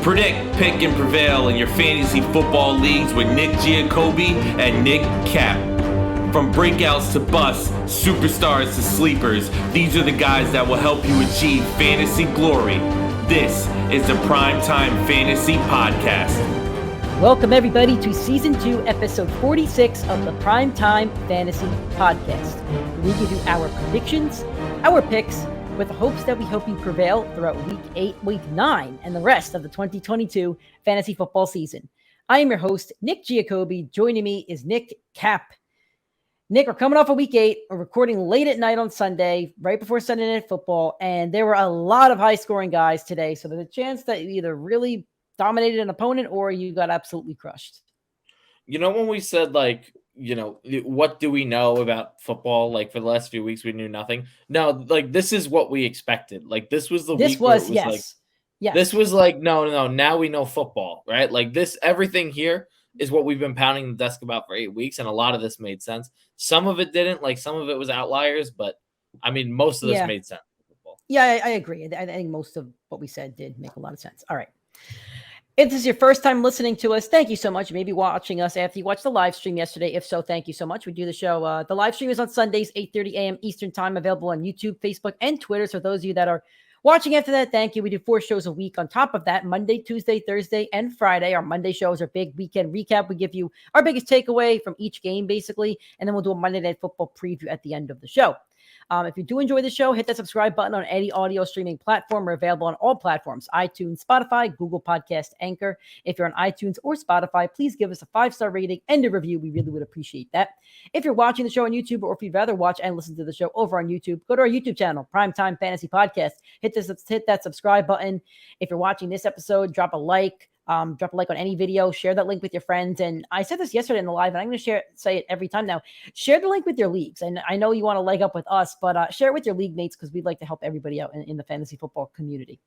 Predict, pick, and prevail in your fantasy football leagues with Nick Giacobbe and Nick Cap. From breakouts to busts, superstars to sleepers, these are the guys that will help you achieve fantasy glory. This is the PrimeTime Fantasy Podcast. Welcome everybody to Season 2, Episode 46 of the PrimeTime Fantasy Podcast. We give you our predictions, our picks, with the hopes that we help you prevail throughout Week 8, Week 9, and the rest of the 2022 fantasy football season. I am your host, Nick Giacobbe. Joining me is Nick Cap. Nick, we're coming off of Week 8. We're recording late at night on Sunday, right before Sunday Night Football, and there were a lot of high-scoring guys today, so there's a chance that you either really dominated an opponent or you got absolutely crushed. You know, when we said, what do we know about football? Like, for the last few weeks, we knew nothing. No, this is what we expected. This was the week where it was yes. This was no, now we know football, right? Everything here is what we've been pounding the desk about for 8 weeks, and a lot of this made sense. Some of it didn't, some of it was outliers, but, most of this made sense. Yeah, I agree. I think most of what we said did make a lot of sense. All right. If this is your first time listening to us, thank you so much. Maybe watching us after you watched the live stream yesterday. If so, thank you so much. We do the show. The live stream is on Sundays, 8:30 a.m. Eastern time, available on YouTube, Facebook, and Twitter. So those of you that are watching after that, thank you. We do 4 shows a week. On top of that, Monday, Tuesday, Thursday, and Friday. Our Monday shows are big weekend recap. We give you our biggest takeaway from each game, basically, and then we'll do a Monday Night Football preview at the end of the show. If you do enjoy the show, hit that subscribe button on any audio streaming platform. We're available on all platforms: iTunes, Spotify, Google Podcast, Anchor. If you're on iTunes or Spotify, please give us a 5-star rating and a review. We really would appreciate that. If you're watching the show on YouTube, or if you'd rather watch and listen to the show over on YouTube, go to our YouTube channel, PrimeTime Fantasy Podcast. Hit that subscribe button. If you're watching this episode, drop a like. Drop a like on any video, share that link with your friends. And I said this yesterday in the live, and I'm going to say it every time now. Share the link with your leagues. And I know you want to leg up with us, but share it with your league mates, because we'd like to help everybody out in the fantasy football community.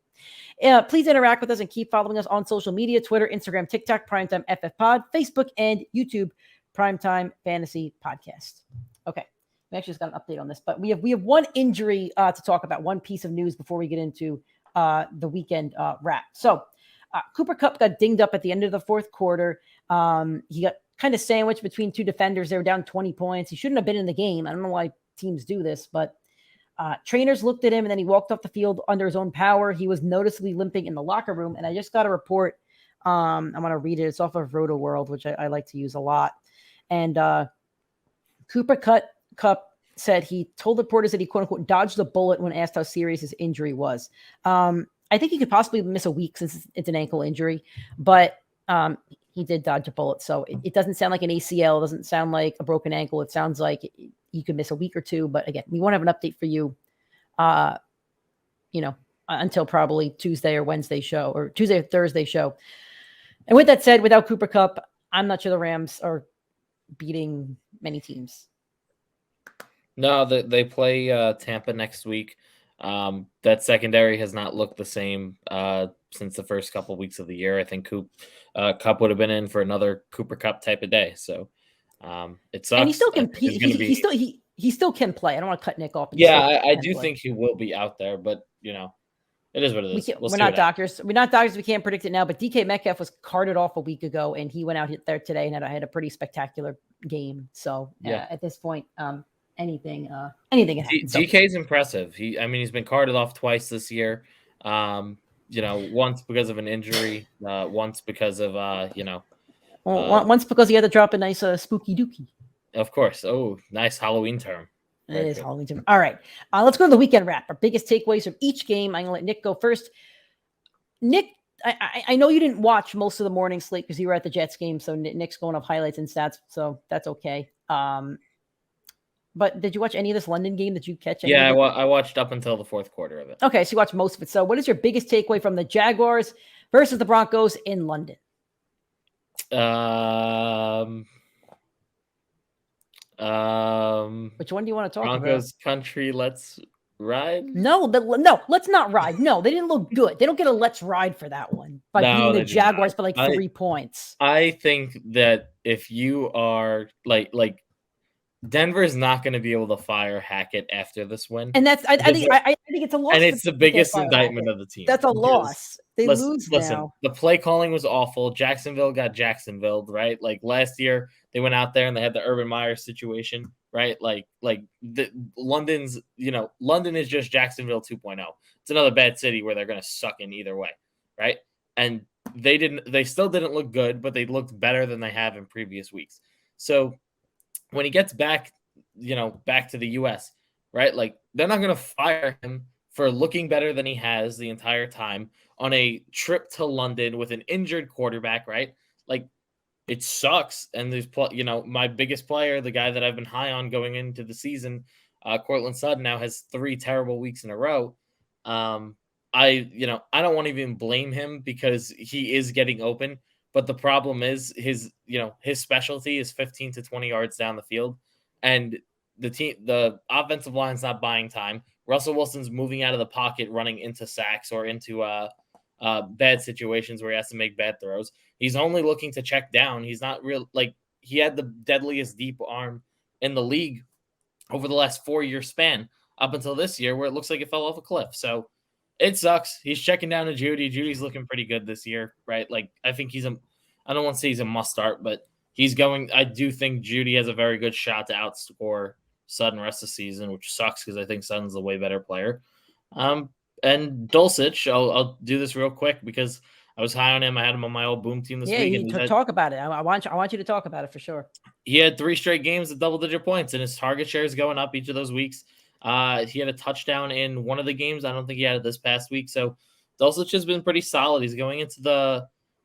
Please interact with us and keep following us on social media: Twitter, Instagram, TikTok, PrimeTimeFFPod, Facebook, and YouTube, PrimeTime Fantasy Podcast. Okay. We actually just got an update on this, but we have one injury to talk about, one piece of news before we get into the weekend wrap. So, Cooper Kupp got dinged up at the end of the fourth quarter. He got kind of sandwiched between 2 defenders. They were down 20 points. He shouldn't have been in the game. I don't know why teams do this, but trainers looked at him, and then he walked off the field under his own power. He was noticeably limping in the locker room, and I just got a report. I'm going to read it. It's off of Roto World, which I like to use a lot. And Cooper Kupp said he told reporters that he, quote-unquote, dodged a bullet when asked how serious his injury was. I think he could possibly miss a week since it's an ankle injury, but he did dodge a bullet. So it doesn't sound like an ACL. It doesn't sound like a broken ankle. It sounds like he could miss a week or 2. But again, we won't have an update for you, until probably Tuesday or Wednesday show, or Tuesday or Thursday show. And with that said, without Cooper Kupp, I'm not sure the Rams are beating many teams. No, they play Tampa next week. That secondary has not looked the same since the first couple of weeks of the year. I think Kupp would have been in for another Cooper Kupp type of day. So it sucks. And he still can. He still can play. I don't want to cut Nick off. Yeah, I do think he will be out there, but it is what it is. We're not doctors. We're not doctors. We can't predict it now. But DK Metcalf was carted off a week ago, and he went out there today and had a pretty spectacular game. So at this point, anything can happen. DK is impressive. He's been carted off twice this year. Once because of an injury, once because of once because he had to drop a nice spooky dookie. Of course. Oh, nice Halloween term. It is Halloween term. All right. Let's go to the weekend wrap. Our biggest takeaways from each game. I'm gonna let Nick go first. Nick, I know you didn't watch most of the morning slate because you were at the Jets game, so Nick's going off highlights and stats, so that's okay. But did you watch any of this London game? Did you catch any? Yeah, I watched up until the fourth quarter of it. Okay, so you watched most of it. So what is your biggest takeaway from the Jaguars versus the Broncos in London? Which one do you want to talk about? Broncos country, let's ride? No, let's not ride. No, they didn't look good. They don't get a let's ride for that one by beating the Jaguars by 3 points. I think that if you are like Denver's not going to be able to fire Hackett after this win. And that's I I think it's a loss. And it's the biggest indictment of the team. That's a loss. They lose now. The play calling was awful. Jacksonville got Jacksonville, right? Like last year, they went out there and they had the Urban Meyer situation, right? London is just Jacksonville 2.0. It's another bad city where they're going to suck in either way, right? And they still didn't look good, but they looked better than they have in previous weeks. So when he gets back to the US, right? Like they're not going to fire him for looking better than he has the entire time on a trip to London with an injured quarterback, right? Like it sucks. And there's, my biggest player, the guy that I've been high on going into the season, Courtland Sutton, now has 3 terrible weeks in a row. I don't want to even blame him because he is getting open, but the problem is his specialty is 15 to 20 yards down the field, and the offensive line's not buying time. Russell Wilson's moving out of the pocket, running into sacks or into bad situations where he has to make bad throws. He's only looking to check down. He's not real. Like he had the deadliest deep arm in the league over the last 4-year span up until this year, where it looks like it fell off a cliff. So it sucks. He's checking down to Judy. Judy's looking pretty good this year, right? Like I think I don't want to say he's a must start, but I do think Judy has a very good shot to outscore Sutton rest of the season, which sucks because I think Sutton's a way better player. And Dulcich, I'll do this real quick because I was high on him. I had him on my old boom team this week. Yeah, talk about it. I want you to talk about it for sure. He had 3 straight games of double-digit points, and his target share is going up each of those weeks. He had a touchdown in one of the games. I don't think he had it this past week. So Dulcich has been pretty solid. He's going into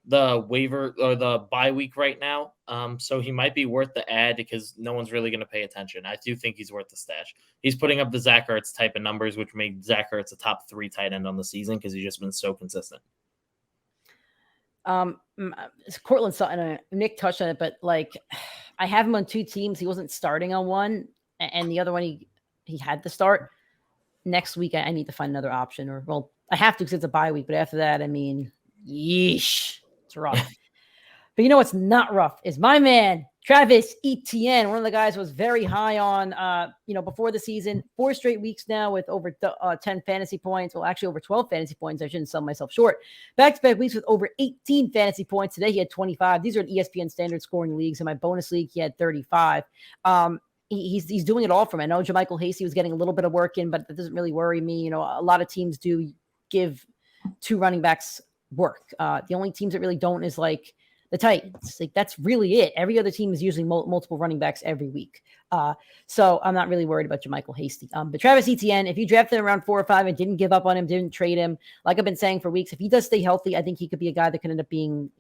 the waiver or the bye week right now. So he might be worth the add because no one's really going to pay attention. I do think he's worth the stash. He's putting up the Zach Ertz type of numbers, which made Zach Ertz a top 3 tight end on the season because he's just been so consistent. Courtland Sutton, Nick touched on it, but like I have him on 2 teams. He wasn't starting on one, and the other one he had to start. Next week I need to find another option, I have to because it's a bye week. But after that, I mean, yeesh. It's rough. But you know what's not rough is my man, Travis Etienne, one of the guys was very high on, before the season. 4 straight weeks now with over 10 fantasy points. Well, actually over 12 fantasy points. I shouldn't sell myself short. Back-to-back weeks with over 18 fantasy points. Today he had 25. These are ESPN standard scoring leagues. In my bonus league, he had 35. He's doing it all for me. I know JaMychal Hasty was getting a little bit of work in, but that doesn't really worry me. A lot of teams do give 2 running backs work. The only teams that really don't is like the Titans. Like that's really it. Every other team is using multiple running backs every week. So I'm not really worried about JaMychal Hasty. But Travis Etienne, if you drafted him around 4 or 5 and didn't give up on him, didn't trade him, like I've been saying for weeks, if he does stay healthy, I think he could be a guy that could end up being,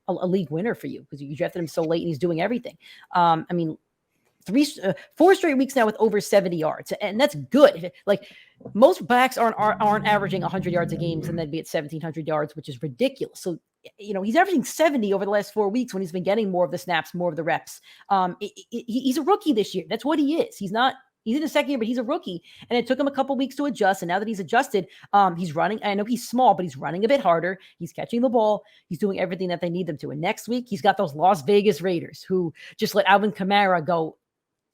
a league winner for you because you drafted him so late and he's doing everything. 4 straight weeks now with over 70 yards, and that's good. Like most backs aren't averaging 100 yards a game, and they'd be at 1,700 yards, which is ridiculous. So he's averaging 70 over the last 4 weeks when he's been getting more of the snaps, more of the reps. He's a rookie this year. That's what he is. He's in his second year, but he's a rookie, and it took him a couple weeks to adjust. And now that he's adjusted, he's running. I know he's small, but he's running a bit harder. He's catching the ball. He's doing everything that they need them to. And next week, he's got those Las Vegas Raiders who just let Alvin Kamara go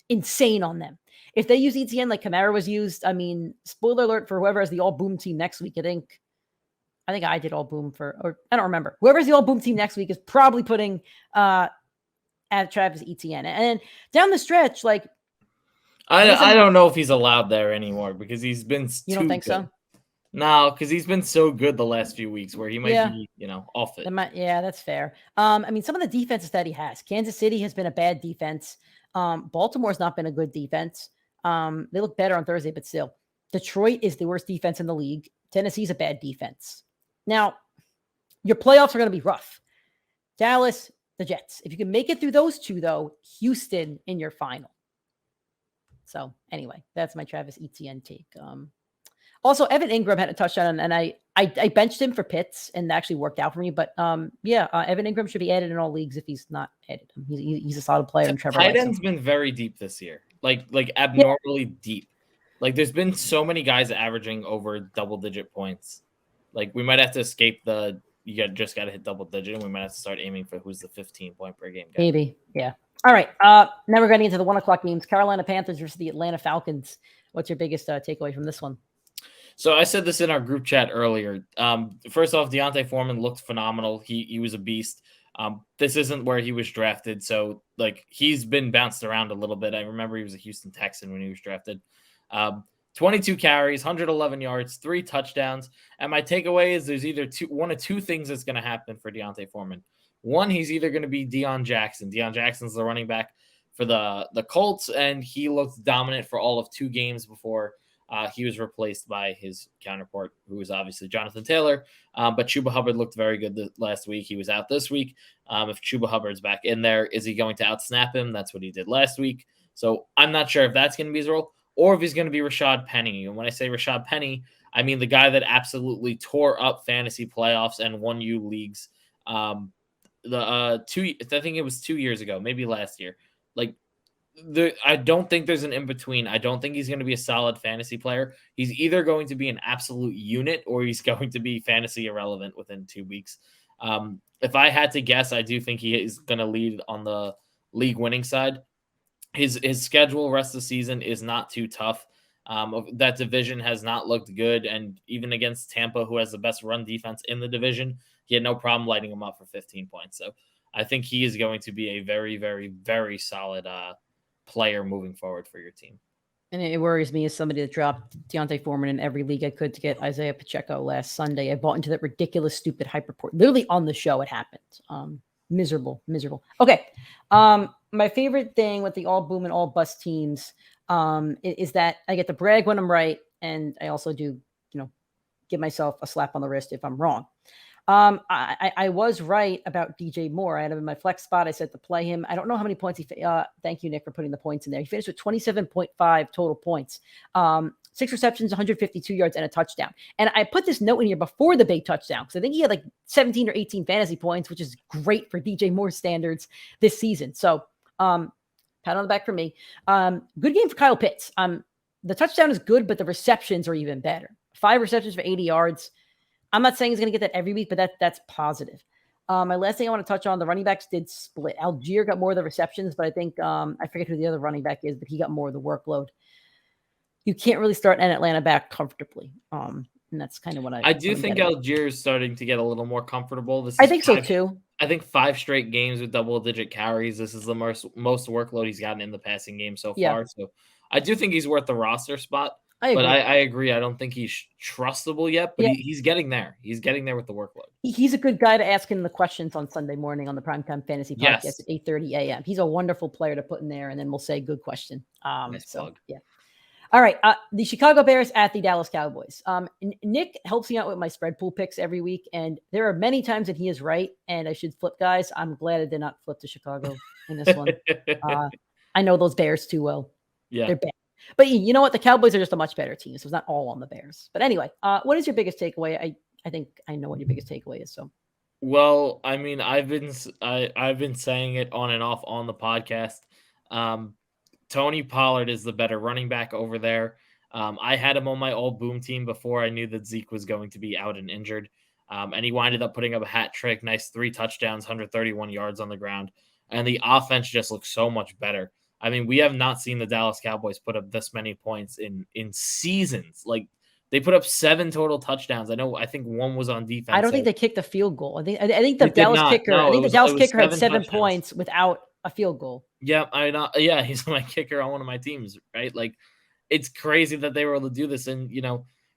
insane on them. If they use Etienne like Kamara was used, I mean, spoiler alert for whoever has the all boom team next week. I think I did all boom or I don't remember. Whoever's the all boom team next week is probably putting at Travis Etienne. And down the stretch, like I don't know if he's allowed there anymore because he's been. You don't think good. So? No, because he's been so good the last few weeks where he might be, off it. That's fair. Some of the defenses that he has. Kansas City has been a bad defense. Baltimore's not been a good defense. They look better on Thursday, but still. Detroit is the worst defense in the league. Tennessee's a bad defense. Now, your playoffs are going to be rough. Dallas, the Jets. If you can make it through those 2, though, Houston in your final. So, anyway, that's my Travis Etienne take. Also, Evan Ingram had a touchdown, and I benched him for Pitts, and that actually worked out for me. But Evan Ingram should be added in all leagues if he's not added. He's a solid player. And Trevor tight end's been very deep this year, like abnormally deep. Like there's been so many guys averaging over double-digit points. Like we might have to escape you just got to hit double-digit, and we might have to start aiming for who's the 15-point per game guy. Maybe, yeah. All right, now we're getting into the 1:00 games. Carolina Panthers versus the Atlanta Falcons. What's your biggest takeaway from this one? So I said this in our group chat earlier. First off, D'Onta Foreman looked phenomenal. He was a beast. This isn't where he was drafted, so like he's been bounced around a little bit. I remember he was a Houston Texan when he was drafted. 22 carries, 111 yards, 3 touchdowns. And my takeaway is there's either one of two things that's going to happen for D'Onta Foreman. One, he's either going to be Deion Jackson. Deion Jackson's the running back for the Colts, and he looked dominant for all of 2 games before he was replaced by his counterpart, who was obviously Jonathan Taylor. But Chuba Hubbard looked very good last week. He was out this week. If Chuba Hubbard's back in there, is he going to outsnap him? That's what he did last week. So I'm not sure if that's going to be his role or if he's going to be Rashad Penny. And when I say Rashad Penny, I mean the guy that absolutely tore up fantasy playoffs and won you leagues. I think it was 2 years ago, maybe last year. I don't think there's an in-between. I don't think he's going to be a solid fantasy player. He's either going to be an absolute unit or he's going to be fantasy irrelevant within 2 weeks. If I had to guess, I do think he is going to lead on the league winning side. His schedule rest of the season is not too tough. That division has not looked good. And even against Tampa, who has the best run defense in the division, he had no problem lighting him up for 15 points. So I think he is going to be a very, very, very solid player moving forward for your team. And it worries me as somebody that dropped D'Onta Foreman in every league I could to get Isaiah Pacheco last Sunday. I bought into that ridiculous, stupid hyperport. Literally on the show, it happened. Miserable. Okay. My favorite thing with the all boom and all bust teams is that I get to brag when I'm right. And I also do, give myself a slap on the wrist if I'm wrong. I was right about DJ Moore. I had him in my flex spot. I said to play him. I don't know how many points thank you, Nick, for putting the points in there. He finished with 27.5 total points. 6 receptions, 152 yards, and a touchdown. And I put this note in here before the big touchdown because I think he had like 17 or 18 fantasy points, which is great for DJ Moore standards this season. So pat on the back for me. Good game for Kyle Pitts. The touchdown is good, but the receptions are even better. 5 receptions for 80 yards. I'm not saying he's going to get that every week, but that's positive. My last thing I want to touch on, the running backs did split. Algier got more of the receptions, but I think I forget who the other running back is, but he got more of the workload. You can't really start an Atlanta back comfortably. And that's kind of what I do think Algier is starting to get a little more comfortable. I think so too. I think 5 straight games with double-digit carries. This is the most workload he's gotten in the passing game so far. So I do think he's worth the roster spot. But I agree. I don't think he's trustable yet, but he's getting there. He's getting there with the workload. He's a good guy to ask him the questions on Sunday morning on the PrimeTime Fantasy Podcast at 8:30 a.m. He's a wonderful player to put in there, and then we'll say good question. Nice plug. Yeah. All right. The Chicago Bears at the Dallas Cowboys. Nick helps me out with my spread pool picks every week, and there are many times that he is right, and I should flip guys. I'm glad I did not flip to Chicago in this one. I know those Bears too well. Yeah. They're bad. But you know what? The Cowboys are just a much better team, so it's not all on the Bears. But anyway, what is your biggest takeaway? I think I know what your biggest takeaway is. So, well, I mean, I've been saying it on and off on the podcast. Tony Pollard is the better running back over there. I had him on my all boom team before I knew that Zeke was going to be out and injured, and he winded up putting up a hat trick, nice 3 touchdowns, 131 yards on the ground, and the offense just looks so much better. I mean, we have not seen the Dallas Cowboys put up this many points in seasons. Like they put up 7 total touchdowns. I think 1 was on defense. I don't think they kicked a field goal. I think the Dallas kicker. No, I think the Dallas kicker had 7 touchdowns. points without a field goal. Yeah, he's my kicker on one of my teams, right? Like it's crazy that they were able to do this. And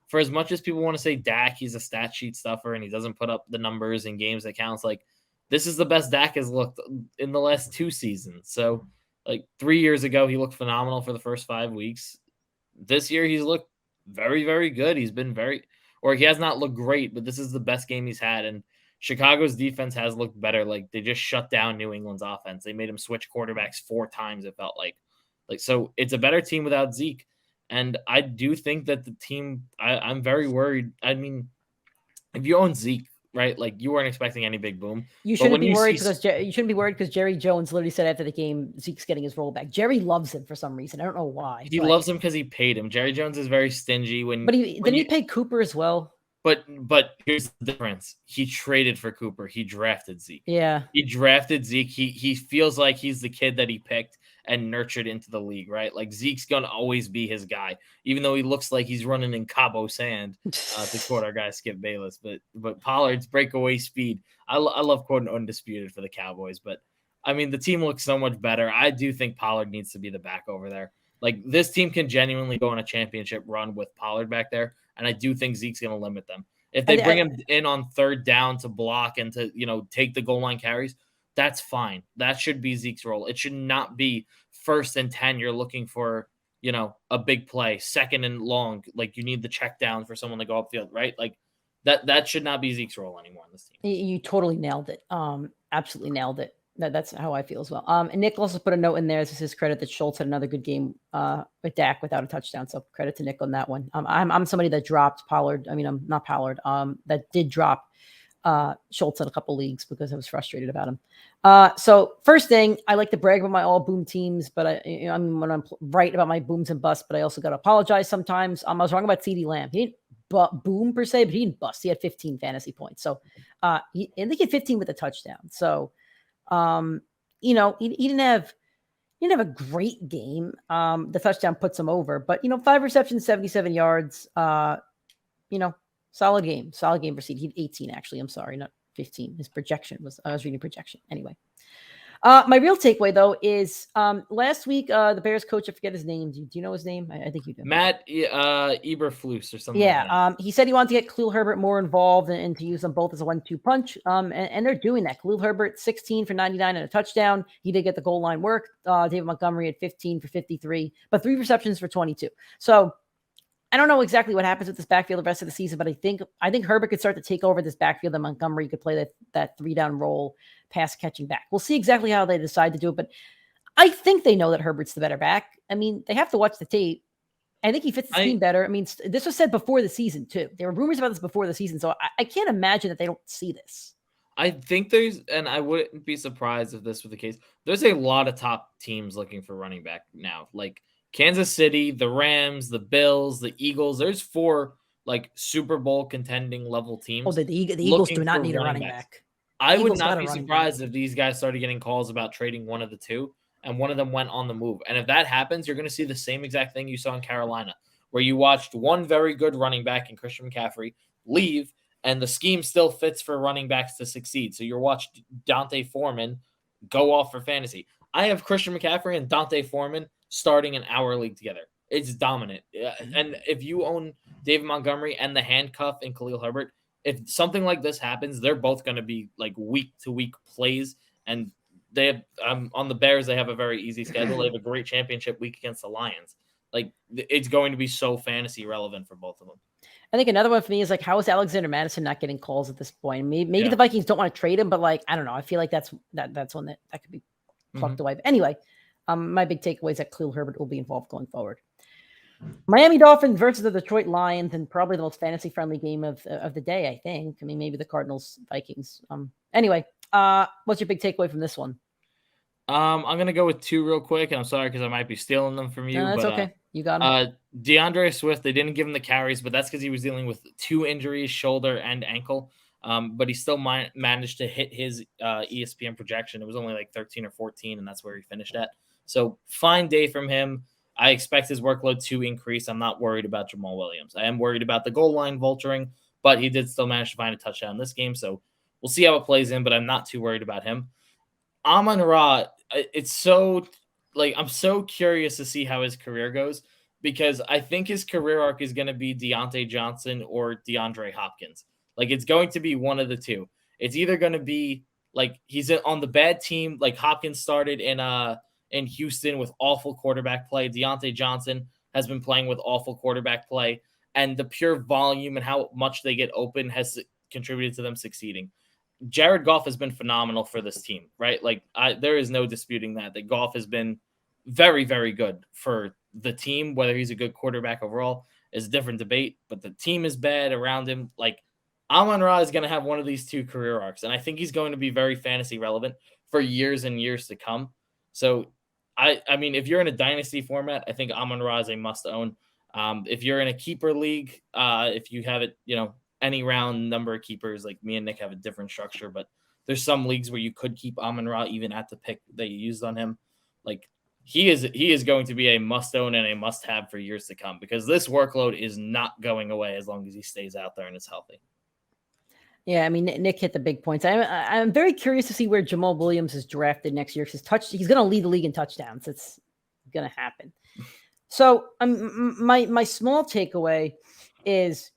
for as much as people want to say Dak, he's a stat sheet stuffer and he doesn't put up the numbers in games that counts. Like this is the best Dak has looked in the last 2 seasons. So. Like 3 years ago, he looked phenomenal for the first 5 weeks. This year, he's looked very, very good. He has not looked great, but this is the best game he's had. And Chicago's defense has looked better. Like they just shut down New England's offense. They made him switch quarterbacks 4 times. It felt like so it's a better team without Zeke. And I do think that the team. I'm very worried. I mean, if you own Zeke. Right, like you weren't expecting any big boom. You shouldn't be worried because Jerry Jones literally said after the game, Zeke's getting his roll back. Jerry loves him for some reason. I don't know why. He loves him because he paid him. Jerry Jones is very stingy he paid Cooper as well. But here's the difference. He traded for Cooper. He drafted Zeke. Yeah, he drafted Zeke. He feels like he's the kid that he picked, and nurtured into the league, right? Like Zeke's going to always be his guy, even though he looks like he's running in Cabo sand, to quote our guy Skip Bayless. But Pollard's breakaway speed, I love quoting undisputed for the Cowboys. But I mean, the team looks so much better. I do think Pollard needs to be the back over there. Like this team can genuinely go on a championship run with Pollard back there, and I do think Zeke's going to limit them. If they bring him in on third down to block and to take the goal line carries, that's fine. That should be Zeke's role. It should not be 1st and 10. You're looking for, a big play, 2nd and long. Like you need the check down for someone to go upfield, right? Like that should not be Zeke's role anymore on this team. You totally nailed it. Absolutely nailed it. That's how I feel as well. And Nick also put a note in there. This is his credit that Schultz had another good game with Dak without a touchdown. So credit to Nick on that one. I'm somebody that dropped Pollard. I mean, I'm not Pollard. That did drop Schultz in a couple leagues because I was frustrated about him. So first thing, I like to brag about my all boom teams, but when I'm right about my booms and busts, but I also got to apologize sometimes. I was wrong about CeeDee Lamb. He didn't boom per se, but he didn't bust. He had 15 fantasy points. So he had 15 with a touchdown. So he didn't have a great game. The touchdown puts him over, but 5 receptions, 77 yards. Solid game for CeeDee. He had 18 actually. I'm sorry, not 15. His projection I was reading projection anyway. My real takeaway though is last week the Bears coach, I forget his name. Do you know his name? I think you do. Matt Eberflus or something. Yeah, like that. He said he wanted to get Khalil Herbert more involved and to use them both as a 1-2 punch. And they're doing that. Khalil Herbert 16 for 99 and a touchdown. He did get the goal line work. David Montgomery had 15 for 53, but 3 receptions for 22. So I don't know exactly what happens with this backfield the rest of the season, but I think Herbert could start to take over this backfield and Montgomery could play that 3-down role, pass catching back. We'll see exactly how they decide to do it, but I think they know that Herbert's the better back. I mean, they have to watch the tape. I think he fits the team better. I mean, this was said before the season too. There were rumors about this before the season, so I can't imagine that they don't see this. I think and I wouldn't be surprised if this were the case. There's a lot of top teams looking for running back now, like Kansas City, the Rams, the Bills, the Eagles. There's 4 like Super Bowl contending level teams. Oh, the Eagles do not need a running back. I would not be surprised if these guys started getting calls about trading one of the two, and one of them went on the move. And if that happens, you're going to see the same exact thing you saw in Carolina, where you watched one very good running back in Christian McCaffrey leave, and the scheme still fits for running backs to succeed. So you're watching Dante Foreman go off for fantasy. I have Christian McCaffrey and Dante Foreman starting in our league together. It's dominant. And if you own David Montgomery and the handcuff and Khalil Herbert, if something like this happens, they're both going to be like week-to-week plays. And they have on the Bears, they have a very easy schedule. They have a great championship week against the Lions. Like, it's going to be so fantasy relevant for both of them. I think another one for me is like, how is Alexander Madison not getting calls at this point? Maybe the Vikings don't want to trade him, but like, I don't know. I feel like that's one that could be plucked away. But anyway, my big takeaway is that Khalil Herbert will be involved going forward. Miami Dolphins versus the Detroit Lions, and probably the most fantasy-friendly game of the day, I think. I mean, maybe the Cardinals, Vikings. Anyway, what's your big takeaway from this one? I'm going to go with 2 real quick, and I'm sorry because I might be stealing them from you. No, that's okay. You got them. DeAndre Swift, they didn't give him the carries, but that's because he was dealing with 2 injuries, shoulder and ankle. But he still managed to hit his ESPN projection. It was only like 13 or 14, and that's where he finished at. So fine day from him. I expect his workload to increase. I'm not worried about Jamal Williams. I am worried about the goal line vulturing, but he did still manage to find a touchdown in this game. So we'll see how it plays in, but I'm not too worried about him. Amon-Ra, it's so like, I'm so curious to see how his career goes, because I think his career arc is going to be Deontay Johnson or DeAndre Hopkins. Like, it's going to be one of the two. It's either going to be like he's on the bad team, like Hopkins started in Houston with awful quarterback play. Deontay Johnson has been playing with awful quarterback play, and the pure volume and how much they get open has contributed to them succeeding. Jared Goff has been phenomenal for this team, right? Like, there is no disputing that Goff has been very, very good for the team. Whether he's a good quarterback overall is a different debate, but the team is bad around him. Like, Amon-Ra is going to have one of these 2 career arcs, and I think he's going to be very fantasy relevant for years and years to come. So, I mean, if you're in a dynasty format, I think Amon-Ra is a must-own. If you're in a keeper league, if you have it, any round number of keepers, like me and Nick have a different structure, but there's some leagues where you could keep Amon-Ra even at the pick that you used on him. Like, he is going to be a must-own and a must-have for years to come because this workload is not going away as long as he stays out there and is healthy. Yeah, I mean, Nick hit the big points. I'm very curious to see where Jamal Williams is drafted next year because he's going to lead the league in touchdowns. It's going to happen. So my small takeaway is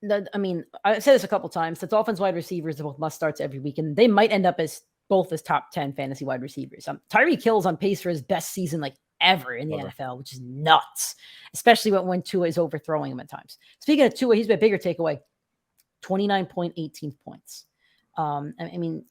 that, I mean, I've said this a couple times. The Dolphins wide receivers are both must starts every week, and they might end up as both as top 10 fantasy wide receivers. Tyreek Hill's on pace for his best season ever in the NFL, which is nuts, especially when Tua is overthrowing him at times. Speaking of Tua, he's my bigger takeaway. 29.18 points. I mean,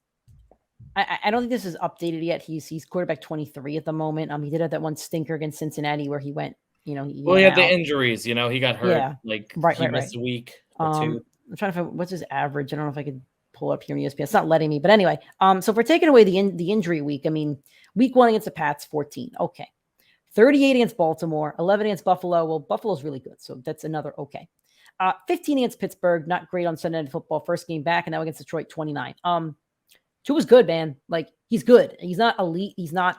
I don't think this is updated yet. He's quarterback 23 at the moment. He did have that one stinker against Cincinnati where he went, he had the injuries, he got hurt. Yeah. He missed a week or two. I'm trying to find what's his average. I don't know if I could pull up here on ESPN. It's not letting me, but anyway. So if we're taking away the injury week, I mean, week 1 against the Pats, 14. Okay. 38 against Baltimore, 11 against Buffalo. Well, Buffalo's really good. So that's another okay. 15 against Pittsburgh, not great on Sunday Night Football. First game back, and now against Detroit, 29. Tua's good, man. He's good. He's not elite. He's not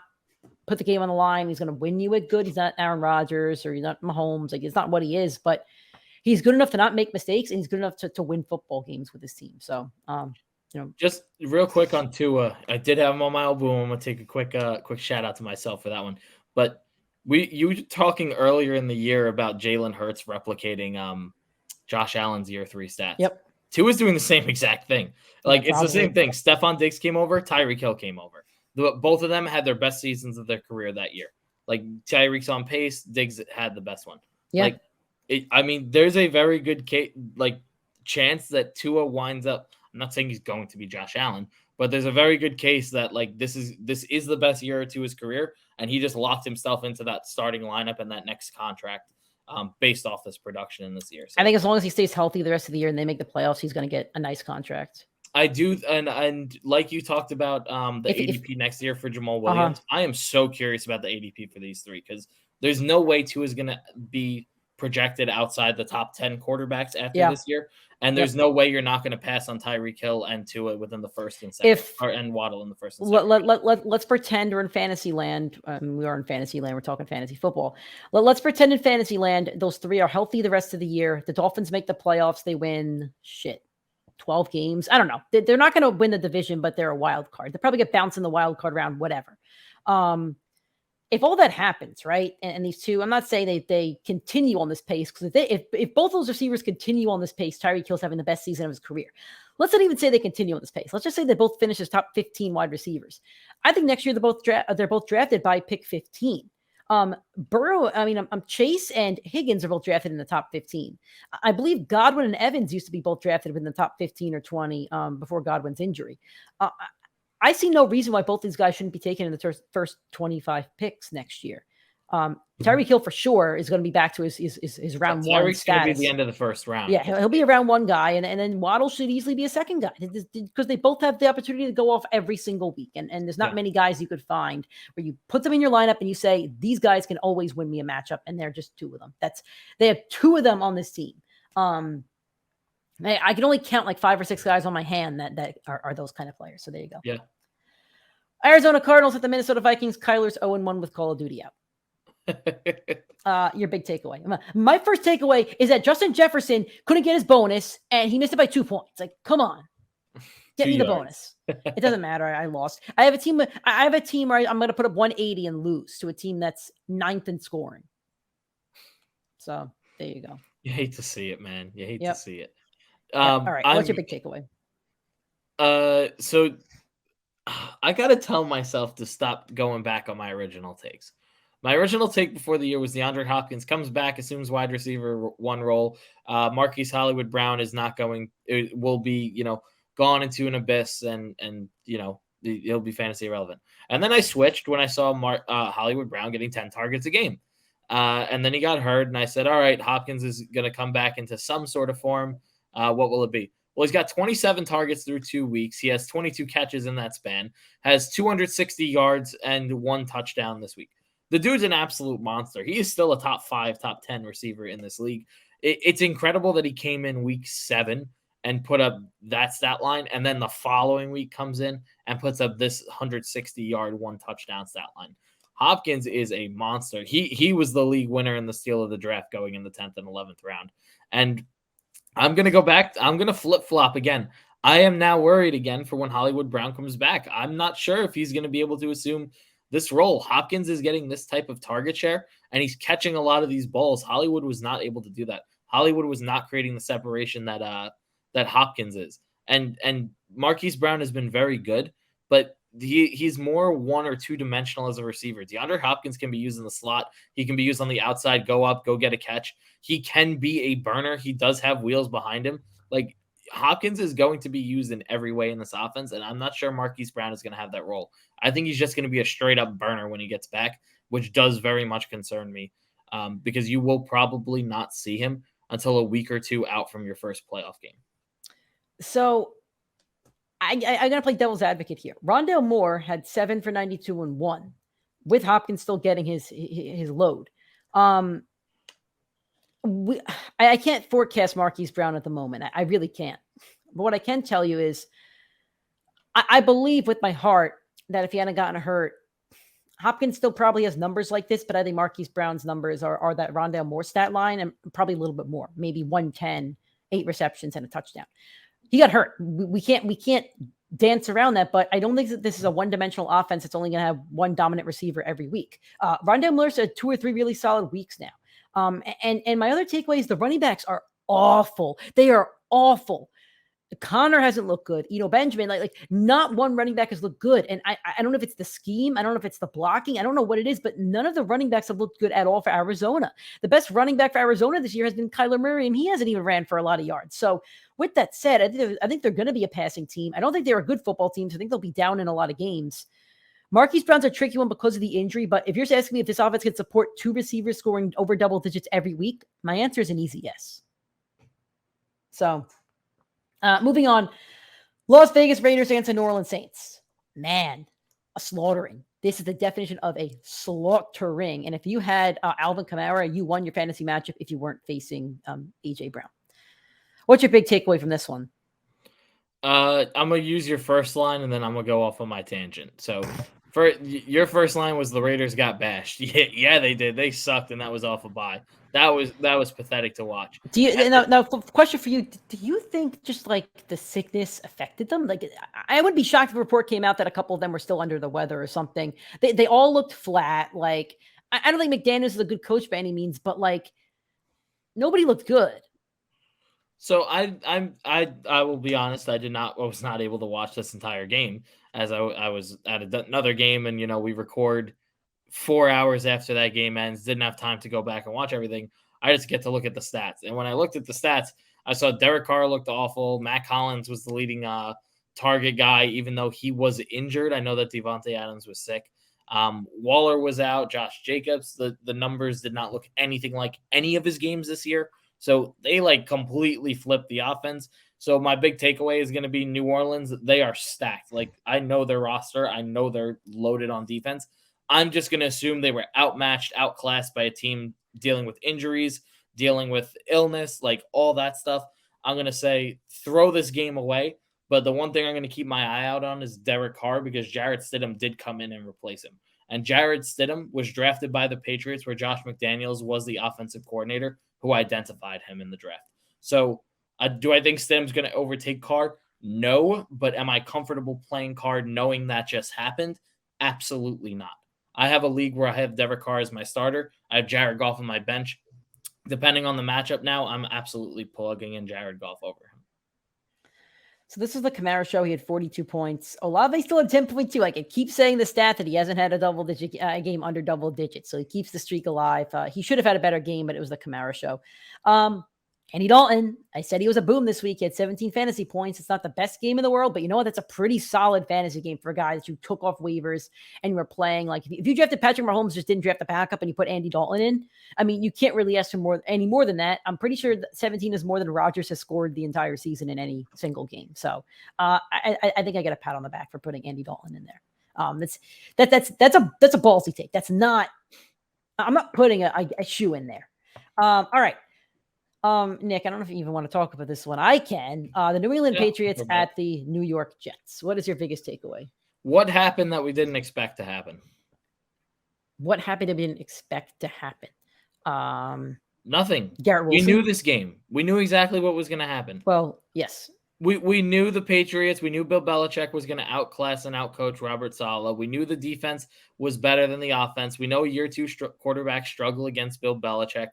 put the game on the line. He's going to win you at good. He's not Aaron Rodgers or he's not Mahomes. It's not what he is, but he's good enough to not make mistakes, and he's good enough to win football games with his team. So, just real quick on Tua, I did have him on my album. I'm going to take a quick shout out to myself for that one. But you were talking earlier in the year about Jalen Hurts replicating Josh Allen's year 3 stats. Yep. Tua's doing the same exact thing. It's the same thing. Stephon Diggs came over. Tyreek Hill came over. Both of them had their best seasons of their career that year. Tyreek's on pace. Diggs had the best one. Yeah. There's a very good chance that Tua winds up. I'm not saying he's going to be Josh Allen, but there's a very good case that this is the best year to his career, and he just locked himself into that starting lineup and that next contract. Based off this production in this year. So I think as long as he stays healthy the rest of the year and they make the playoffs, he's going to get a nice contract. I do. And like you talked about the ADP next year for Jamal Williams, I am so curious about the ADP for these three because there's no way Tua is going to be projected outside the top 10 quarterbacks after this year. And there's no way you're not going to pass on Tyreek Hill and Tua within the first and second, and Waddle in the first and second. Let's pretend we're in fantasy land. We are in fantasy land. We're talking fantasy football. Let's pretend in fantasy land those three are healthy the rest of the year. The Dolphins make the playoffs. They win 12 games. I don't know. They're not going to win the division, but they're a wild card. They probably get bounced in the wild card round, whatever. If all that happens, right, and these two, I'm not saying they continue on this pace because if both those receivers continue on this pace, Tyreek Hill's having the best season of his career. Let's not even say they continue on this pace. Let's just say they both finish as top 15 wide receivers. I think next year they're both drafted by pick 15. Chase and Higgins are both drafted in the top 15. I believe Godwin and Evans used to be both drafted within the top 15 or 20 before Godwin's injury. I see no reason why both these guys shouldn't be taken in the first 25 picks next year. Tyreek Hill for sure is going to be back to his round one status. Tyreek's going to be the end of the first round. Yeah, he'll be a round one guy, and then Waddle should easily be a second guy because they both have the opportunity to go off every single week. And there's not many guys you could find where you put them in your lineup and you say, these guys can always win me a matchup, and they're just two of them. They have two of them on this team. I can only count like 5 or 6 guys on my hand that are those kind of players. So there you go. Yeah. Arizona Cardinals at the Minnesota Vikings. Kyler's 0-1 with Call of Duty out. Your big takeaway. My first takeaway is that Justin Jefferson couldn't get his bonus and he missed it by 2 points. Come on, get me the bonus. It doesn't matter. I lost. I have a team where I'm going to put up 180 and lose to a team that's 9th in scoring. So there you go. You hate to see it, man. You hate to see it. All right. What's your big takeaway? So I got to tell myself to stop going back on my original takes. My original take before the year was DeAndre Hopkins comes back, assumes wide receiver 1 role. Marquise Hollywood Brown is not going, it will be, gone into an abyss and he'll be fantasy irrelevant. And then I switched when I saw Hollywood Brown getting 10 targets a game. And then he got hurt and I said, all right, Hopkins is going to come back into some sort of form. What will it be? Well, he's got 27 targets through 2 weeks. He has 22 catches in that span, has 260 yards and 1 touchdown this week. The dude's an absolute monster. He is still a top 5, top 10 receiver in this league. It's incredible that he came in week 7 and put up that stat line. And then the following week comes in and puts up this 160 yard, 1 touchdown stat line. Hopkins is a monster. He was the league winner in the steal of the draft going in the 10th and 11th round. And I'm going to go back. I'm going to flip-flop again. I am now worried again for when Hollywood Brown comes back. I'm not sure if he's going to be able to assume this role. Hopkins is getting this type of target share, and he's catching a lot of these balls. Hollywood was not able to do that. Hollywood was not creating the separation that Hopkins is. And Marquise Brown has been very good, but he's more one or two dimensional as a receiver. DeAndre Hopkins can be used in the slot. He can be used on the outside, go up, go get a catch. He can be a burner. He does have wheels behind him. Like, Hopkins is going to be used in every way in this offense, and I'm not sure Marquise Brown is going to have that role. I think he's just going to be a straight-up burner when he gets back, which does very much concern me because you will probably not see him until a week or two out from your first playoff game. So I'm going to play devil's advocate here. Rondale Moore had 7 for 92 and 1, with Hopkins still getting his load. I can't forecast Marquise Brown at the moment. I really can't. But what I can tell you is I believe with my heart that if he hadn't gotten hurt, Hopkins still probably has numbers like this, but I think Marquise Brown's numbers are that Rondale Moore stat line and probably a little bit more, maybe 110, 8 receptions and a touchdown. He got hurt. We can't dance around that, but I don't think that this is a one-dimensional offense. It's only going to have one dominant receiver every week. Rondale Moore's had 2 or 3 really solid weeks now. And my other takeaway is the running backs are awful. They are awful. Connor hasn't looked good. Benjamin, like not one running back has looked good. And I don't know if it's the scheme. I don't know if it's the blocking. I don't know what it is, but none of the running backs have looked good at all for Arizona. The best running back for Arizona this year has been Kyler Murray, and he hasn't even ran for a lot of yards. So with that said, I think they're going to be a passing team. I don't think they're a good football team. So I think they'll be down in a lot of games. Marquise Brown's a tricky one because of the injury, but if you're asking me if this offense can support 2 receivers scoring over double digits every week, my answer is an easy yes. So moving on, Las Vegas Raiders against the New Orleans Saints. Man, a slaughtering. This is the definition of a slaughtering. And if you had Alvin Kamara, you won your fantasy matchup if you weren't facing A.J. Brown. What's your big takeaway from this one? I'm going to use your first line, and then I'm going to go off on my tangent. So your first line was the Raiders got bashed. Yeah, they did. They sucked, and that was off a bye. That was pathetic to watch. Do you now question for you? Do you think just like the sickness affected them? Like, I would be shocked if a report came out that a couple of them were still under the weather or something. They all looked flat. Like, I don't think McDaniels is a good coach by any means, but like nobody looked good. So I will be honest. I was not able to watch this entire game as I was at another game, and we record 4 hours after that game ends. Didn't have time to go back and watch everything. I just get to look at the stats, and when I looked at the stats, I saw Derek Carr looked awful. Matt Collins was the leading target guy, even though he was injured. I know that Devontae Adams was sick. Waller was out. Josh Jacobs. The numbers did not look anything like any of his games this year. So they completely flipped the offense. So my big takeaway is going to be New Orleans. They are stacked. Like, I know their roster. I know they're loaded on defense. I'm just going to assume they were outmatched, outclassed by a team dealing with injuries, dealing with illness, like all that stuff. I'm going to say throw this game away. But the one thing I'm going to keep my eye out on is Derek Carr, because Jarrett Stidham did come in and replace him. And Jarrett Stidham was drafted by the Patriots, where Josh McDaniels was the offensive coordinator who identified him in the draft. So do I think Stidham's going to overtake Carr? No. But am I comfortable playing Carr knowing that just happened? Absolutely not. I have a league where I have Derek Carr as my starter. I have Jared Goff on my bench. Depending on the matchup now, I'm absolutely plugging in Jared Goff over him. So this is the Kamara show. He had 42 points. Olave still had 10.2. Like, I keep saying the stat that he hasn't had a double-digit game under double digits. So he keeps the streak alive. He should have had a better game, but it was the Kamara show. Andy Dalton, I said he was a boom this week. He had 17 fantasy points. It's not the best game in the world, but you know what? That's a pretty solid fantasy game for a guy that you took off waivers and you were playing. Like, if you drafted Patrick Mahomes, just didn't draft the backup, and you put Andy Dalton in, I mean, you can't really ask for any more than that. I'm pretty sure that 17 is more than Rodgers has scored the entire season in any single game. So I think I get a pat on the back for putting Andy Dalton in there. That's a ballsy take. I'm not putting a shoe in there. All right. Nick, I don't know if you even want to talk about this one. I can. The New England Patriots at the New York Jets. What is your biggest takeaway? What happened that we didn't expect to happen? What happened that we didn't expect to happen? Nothing. Garrett Wilson. We knew this game. We knew exactly what was going to happen. Well, yes. We knew the Patriots. We knew Bill Belichick was going to outclass and outcoach Robert Saleh. We knew the defense was better than the offense. We know year two quarterbacks struggle against Bill Belichick.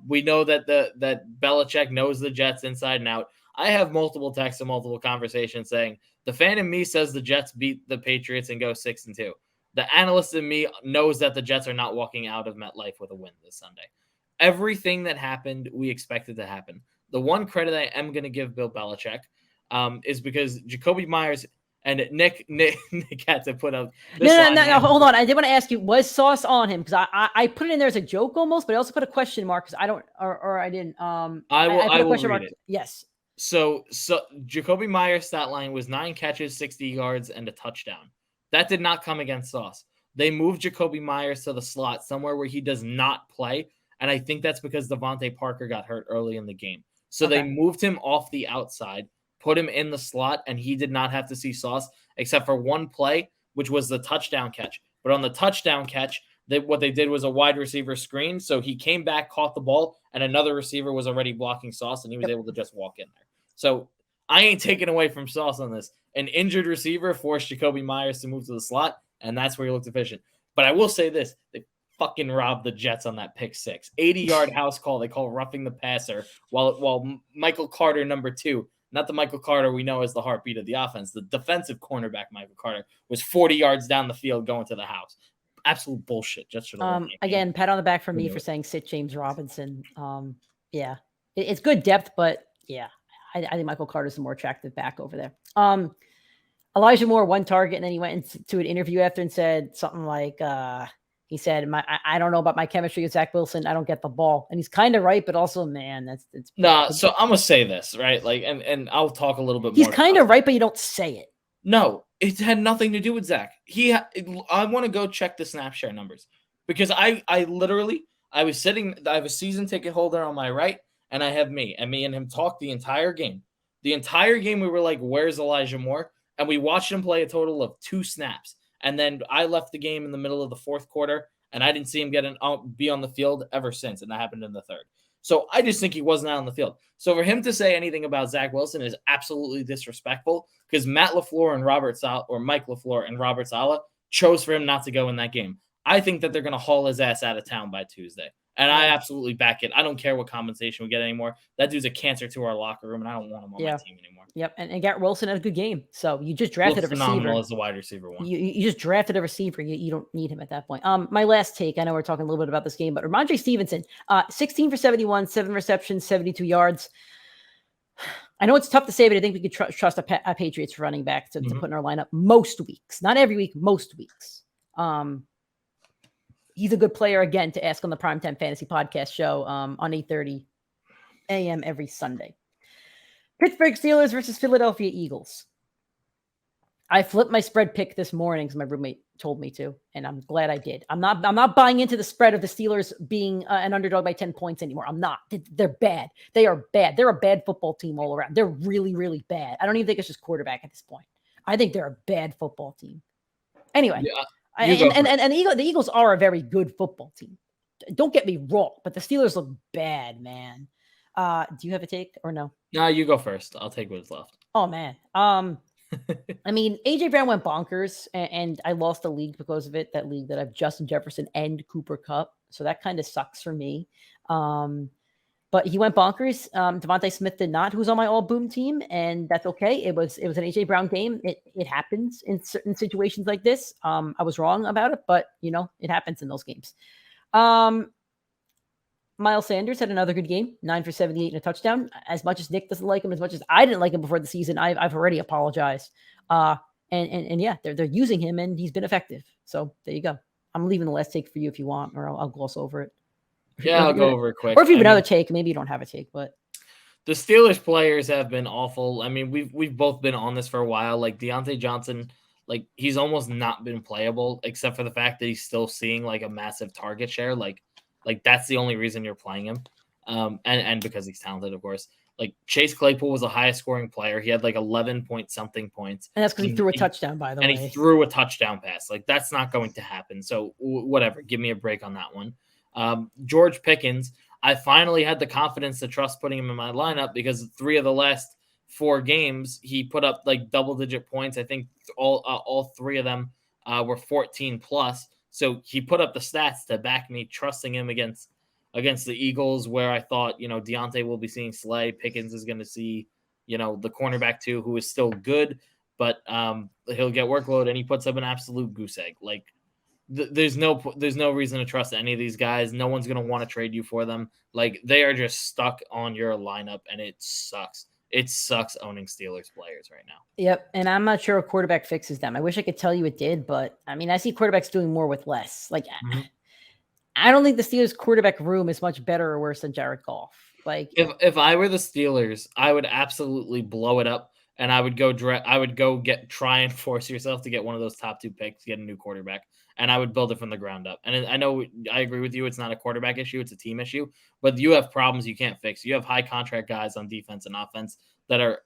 We know that that Belichick knows the Jets inside and out. I have multiple texts and multiple conversations saying the fan in me says the Jets beat the Patriots and go 6-2. The analyst in me knows that the Jets are not walking out of MetLife with a win this Sunday. Everything that happened, we expected to happen. The one credit I am going to give Bill Belichick is because Jacoby Myers and Nick had to put up. No, hold on. I did want to ask you, was Sauce on him? Because I put it in there as a joke almost, but I also put a question mark because I don't, or I didn't. I put a question mark. It. Yes. So Jacoby Myers' stat line was 9 catches, 60 yards, and a touchdown. That did not come against Sauce. They moved Jacoby Myers to the slot somewhere where he does not play, and I think that's because Devontae Parker got hurt early in the game. So They moved him off the outside, put him in the slot, and he did not have to see Sauce except for one play, which was the touchdown catch. But on the touchdown catch, what they did was a wide receiver screen. So he came back, caught the ball, and another receiver was already blocking Sauce, and he was able to just walk in there. So I ain't taking away from Sauce on this. An injured receiver forced Jacoby Myers to move to the slot, and that's where he looked efficient. But I will say this. They fucking robbed the Jets on that pick 6. 80-yard house call. They call roughing the passer while Michael Carter, number 2, not the Michael Carter we know as the heartbeat of the offense, the defensive cornerback Michael Carter, was 40 yards down the field going to the house. Absolute bullshit. Just again, pat on the back for me for saying sit James Robinson. Yeah, it's good depth, but yeah, I think Michael Carter's the more attractive back over there. Elijah Moore, 1 target, and then he went into an interview after and said something like, he said, I don't know about my chemistry with Zach Wilson. I don't get the ball. And he's kind of right, but also, man, it's no. So I'm going to say this, right? Like, and I'll talk a little bit more. He's kind of right, but you don't say it. No, it had nothing to do with Zach. I want to go check the snap share numbers because I was sitting, I have a season ticket holder on my right, and I have me and him talk the entire game. The entire game, we were like, where's Elijah Moore? And we watched him play a total of 2 snaps. And then I left the game in the middle of the 4th quarter, and I didn't see him be on the field ever since, and that happened in the 3rd. So I just think he wasn't out on the field. So for him to say anything about Zach Wilson is absolutely disrespectful because Matt LaFleur and Mike LaFleur and Robert Saleh chose for him not to go in that game. I think that they're going to haul his ass out of town by Tuesday. And I absolutely back it. I don't care what compensation we get anymore. That dude's a cancer to our locker room, and I don't want him on my team anymore. Yep, and Garrett Wilson had a good game. So you just drafted a receiver. Phenomenal as the wide receiver one. You just drafted a receiver. You don't need him at that point. My last take, I know we're talking a little bit about this game, but Ramondre Stevenson, 16 for 71, 7 receptions, 72 yards. I know it's tough to say, but I think we could trust a Patriots running back to put in our lineup most weeks. Not every week, most weeks. He's a good player, again, to ask on the Primetime Fantasy Podcast show on 8:30 a.m. every Sunday. Pittsburgh Steelers versus Philadelphia Eagles. I flipped my spread pick this morning because my roommate told me to, and I'm glad I did. I'm not buying into the spread of the Steelers being an underdog by 10 points anymore. I'm not. They're bad. They are bad. They're a bad football team all around. They're really, really bad. I don't even think it's just quarterback at this point. I think they're a bad football team. Anyway. Yeah. The Eagles are a very good football team. Don't get me wrong, but the Steelers look bad, man. Do you have a take or no? No, you go first. I'll take what's left. Oh, man. I mean, AJ Brown went bonkers, and I lost the league because of it. That league that I have Justin Jefferson and Cooper Kupp, so that kind of sucks for me. But he went bonkers. Devontae Smith did not, who's on my all boom team, and that's okay. It was an AJ Brown game. It happens in certain situations like this. I was wrong about it, but it happens in those games. Miles Sanders had another good game, 9 for 78 and a touchdown. As much as Nick doesn't like him, as much as I didn't like him before the season, I've already apologized. And yeah, they're using him, and he's been effective. So there you go. I'm leaving the last take for you if you want, or I'll gloss over it. Yeah, I'll go over it quick. Or if you have another take, maybe you don't have a take, but the Steelers players have been awful. I mean, we've both been on this for a while. Like Deontay Johnson, like he's almost not been playable, except for the fact that he's still seeing like a massive target share. Like that's the only reason you're playing him. And because he's talented, of course. Like Chase Claypool was the highest scoring player. He had like 11 point something points. And that's because he threw a touchdown, by the way. And he threw a touchdown pass. Like that's not going to happen. So whatever, give me a break on that one. George Pickens, I finally had the confidence to trust putting him in my lineup because 3 of the last 4 games, he put up like double-digit points. I think all 3 of them were 14 plus. So he put up the stats to back me trusting him against the Eagles, where I thought, Deontay will be seeing Slay. Pickens is going to see, the cornerback too, who is still good, but he'll get workload, and he puts up an absolute goose egg. Like there's no reason to trust any of these guys. No one's going to want to trade you for them. Like they are just stuck on your lineup, and it sucks. It sucks owning Steelers players right now. Yep, and I'm not sure a quarterback fixes them. I wish I could tell you it did, but I mean, I see quarterbacks doing more with less. Like, I don't think the Steelers quarterback room is much better or worse than Jared Goff. Like, if I were the Steelers, I would absolutely blow it up, and I would go try and force yourself to get one of those top 2 picks, get a new quarterback, and I would build it from the ground up. And I know I agree with you; it's not a quarterback issue; it's a team issue. But you have problems you can't fix. You have high contract guys on defense and offense that are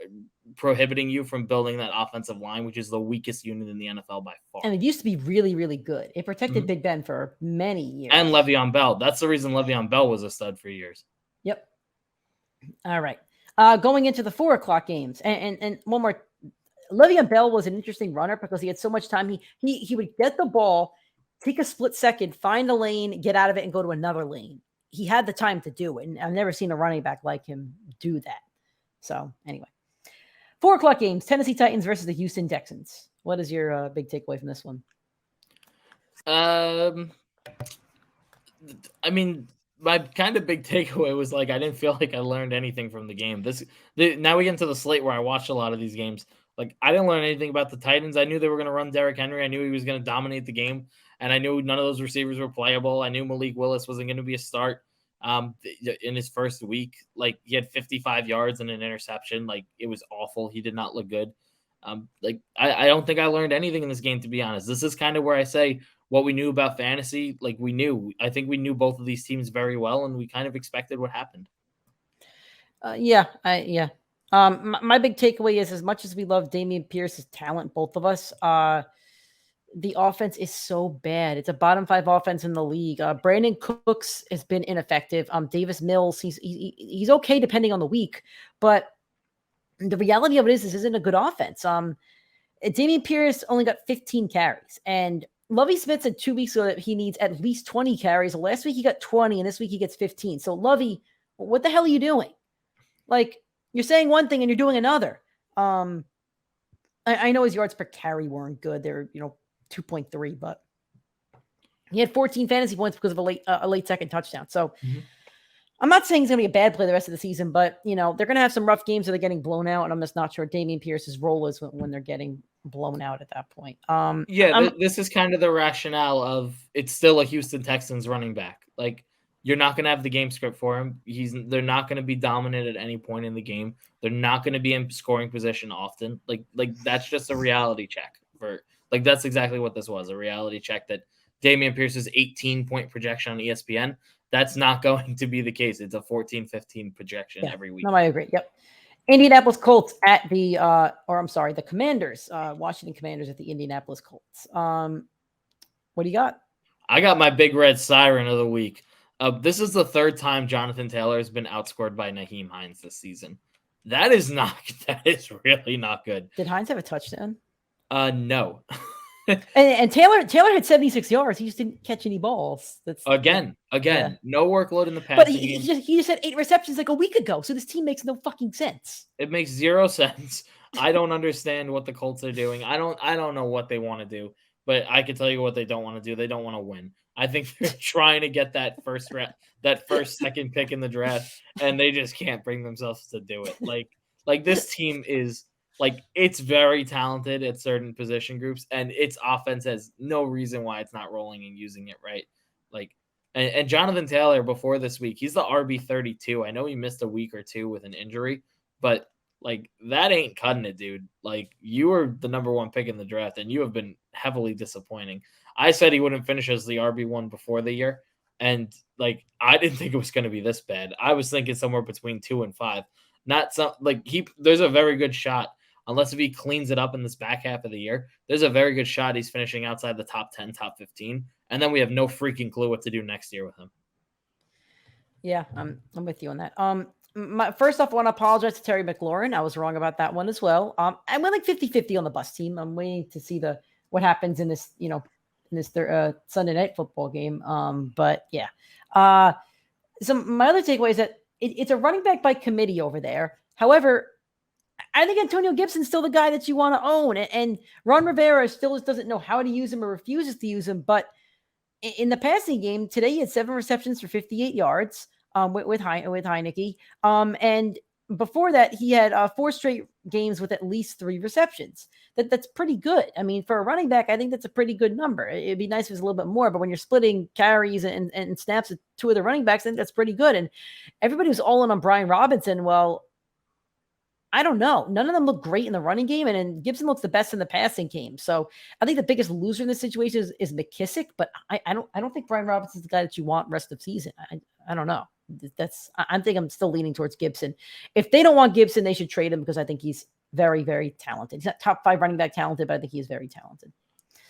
prohibiting you from building that offensive line, which is the weakest unit in the NFL by far. And it used to be really, really good. It protected Big Ben for many years. And Le'Veon Bell. That's the reason Le'Veon Bell was a stud for years. Yep. All right. Going into the 4:00 games, and one more. Le'Veon Bell was an interesting runner because he had so much time. He would get the ball, take a split second, find a lane, get out of it, and go to another lane. He had the time to do it, and I've never seen a running back like him do that. So anyway, 4:00 games: Tennessee Titans versus the Houston Texans. What is your big takeaway from this one? I mean, my kind of big takeaway was like I didn't feel like I learned anything from the game. Now we get into the slate where I watched a lot of these games. Like I didn't learn anything about the Titans. I knew they were going to run Derrick Henry. I knew he was going to dominate the game, and I knew none of those receivers were playable. I knew Malik Willis wasn't going to be a start in his first week. Like he had 55 yards and an interception. Like it was awful. He did not look good. I don't think I learned anything in this game, to be honest. This is kind of where I say what we knew about fantasy. Like I think we knew both of these teams very well, and we kind of expected what happened. My big takeaway is, as much as we love Dameon Pierce's talent, both of us, the offense is so bad. It's a bottom 5 offense in the league. Brandon Cooks has been ineffective. Davis Mills, he's okay depending on the week, but the reality of it is this isn't a good offense. Dameon Pierce only got 15 carries, and Lovie Smith said 2 weeks ago that he needs at least 20 carries. Last week he got 20, and this week he gets 15. So Lovie, what the hell are you doing? Like, you're saying one thing and you're doing another. I know his yards per carry weren't good. They're 2.3, but he had 14 fantasy points because of a late second touchdown. So I'm not saying he's going to be a bad player the rest of the season, but they're going to have some rough games where they're getting blown out, and I'm just not sure Dameon Pierce's role is when they're getting blown out at that point. This is kind of the rationale of it's still a Houston Texans running back. Like you're not going to have the game script for him. They're not going to be dominant at any point in the game. They're not going to be in scoring position often. Like that's just a reality check for. Like, that's exactly what this was, a reality check that Dameon Pierce's 18-point projection on ESPN, that's not going to be the case. It's a 14-15 projection every week. No, I agree. Yep. Indianapolis Colts at the Commanders, Washington Commanders at the Indianapolis Colts. What do you got? I got my big red siren of the week. This is the 3rd time Jonathan Taylor has been outscored by Nyheim Hines this season. That is really not good. Did Hines have a touchdown? No. and Taylor had 76 yards. He just didn't catch any balls. That's again, no workload in the pass. But he just had 8 receptions like a week ago. So this team makes no fucking sense. It makes 0 sense. I don't understand what the Colts are doing. I don't know what they want to do, but I can tell you what they don't want to do. They don't want to win. I think they're trying to get that first second pick in the draft, and they just can't bring themselves to do it. Like this team is. Like, it's very talented at certain position groups, and its offense has no reason why it's not rolling and using it right. Like, and Jonathan Taylor before this week, he's the RB32. I know he missed a week or 2 with an injury, but like that ain't cutting it, dude. Like, you were the number 1 pick in the draft, and you have been heavily disappointing. I said he wouldn't finish as the RB1 before the year, and like I didn't think it was going to be this bad. I was thinking somewhere between 2 and 5. Not some like there's a very good shot, unless if he cleans it up in this back half of the year, there's a very good shot he's finishing outside the top 10, top 15. And then we have no freaking clue what to do next year with him. Yeah, I'm with you on that. First off, I want to apologize to Terry McLaurin. I was wrong about that one as well. I went like 50-50 on the bus team. I'm waiting to see what happens in this, in this Sunday night football game. But yeah. So my other takeaway is that it's a running back by committee over there. However, I think Antonio Gibson's still the guy that you want to own. And Ron Rivera still doesn't know how to use him or refuses to use him. But in the passing game today, he had 7 receptions for 58 yards with Heineke. And before that, he had 4 straight games with at least 3 receptions. That's pretty good. I mean, for a running back, I think that's a pretty good number. It'd be nice if it was a little bit more, but when you're splitting carries and snaps with 2 of the running backs, I think that's pretty good. And everybody was all in on Brian Robinson. Well, I don't know. None of them look great in the running game, and then Gibson looks the best in the passing game. So I think the biggest loser in this situation is McKissick, but I don't think Brian Robinson's the guy that you want rest of season. I don't know. I'm still leaning towards Gibson. If they don't want Gibson, they should trade him because I think he's very, very talented. He's not top 5 running back talented, but I think he is very talented.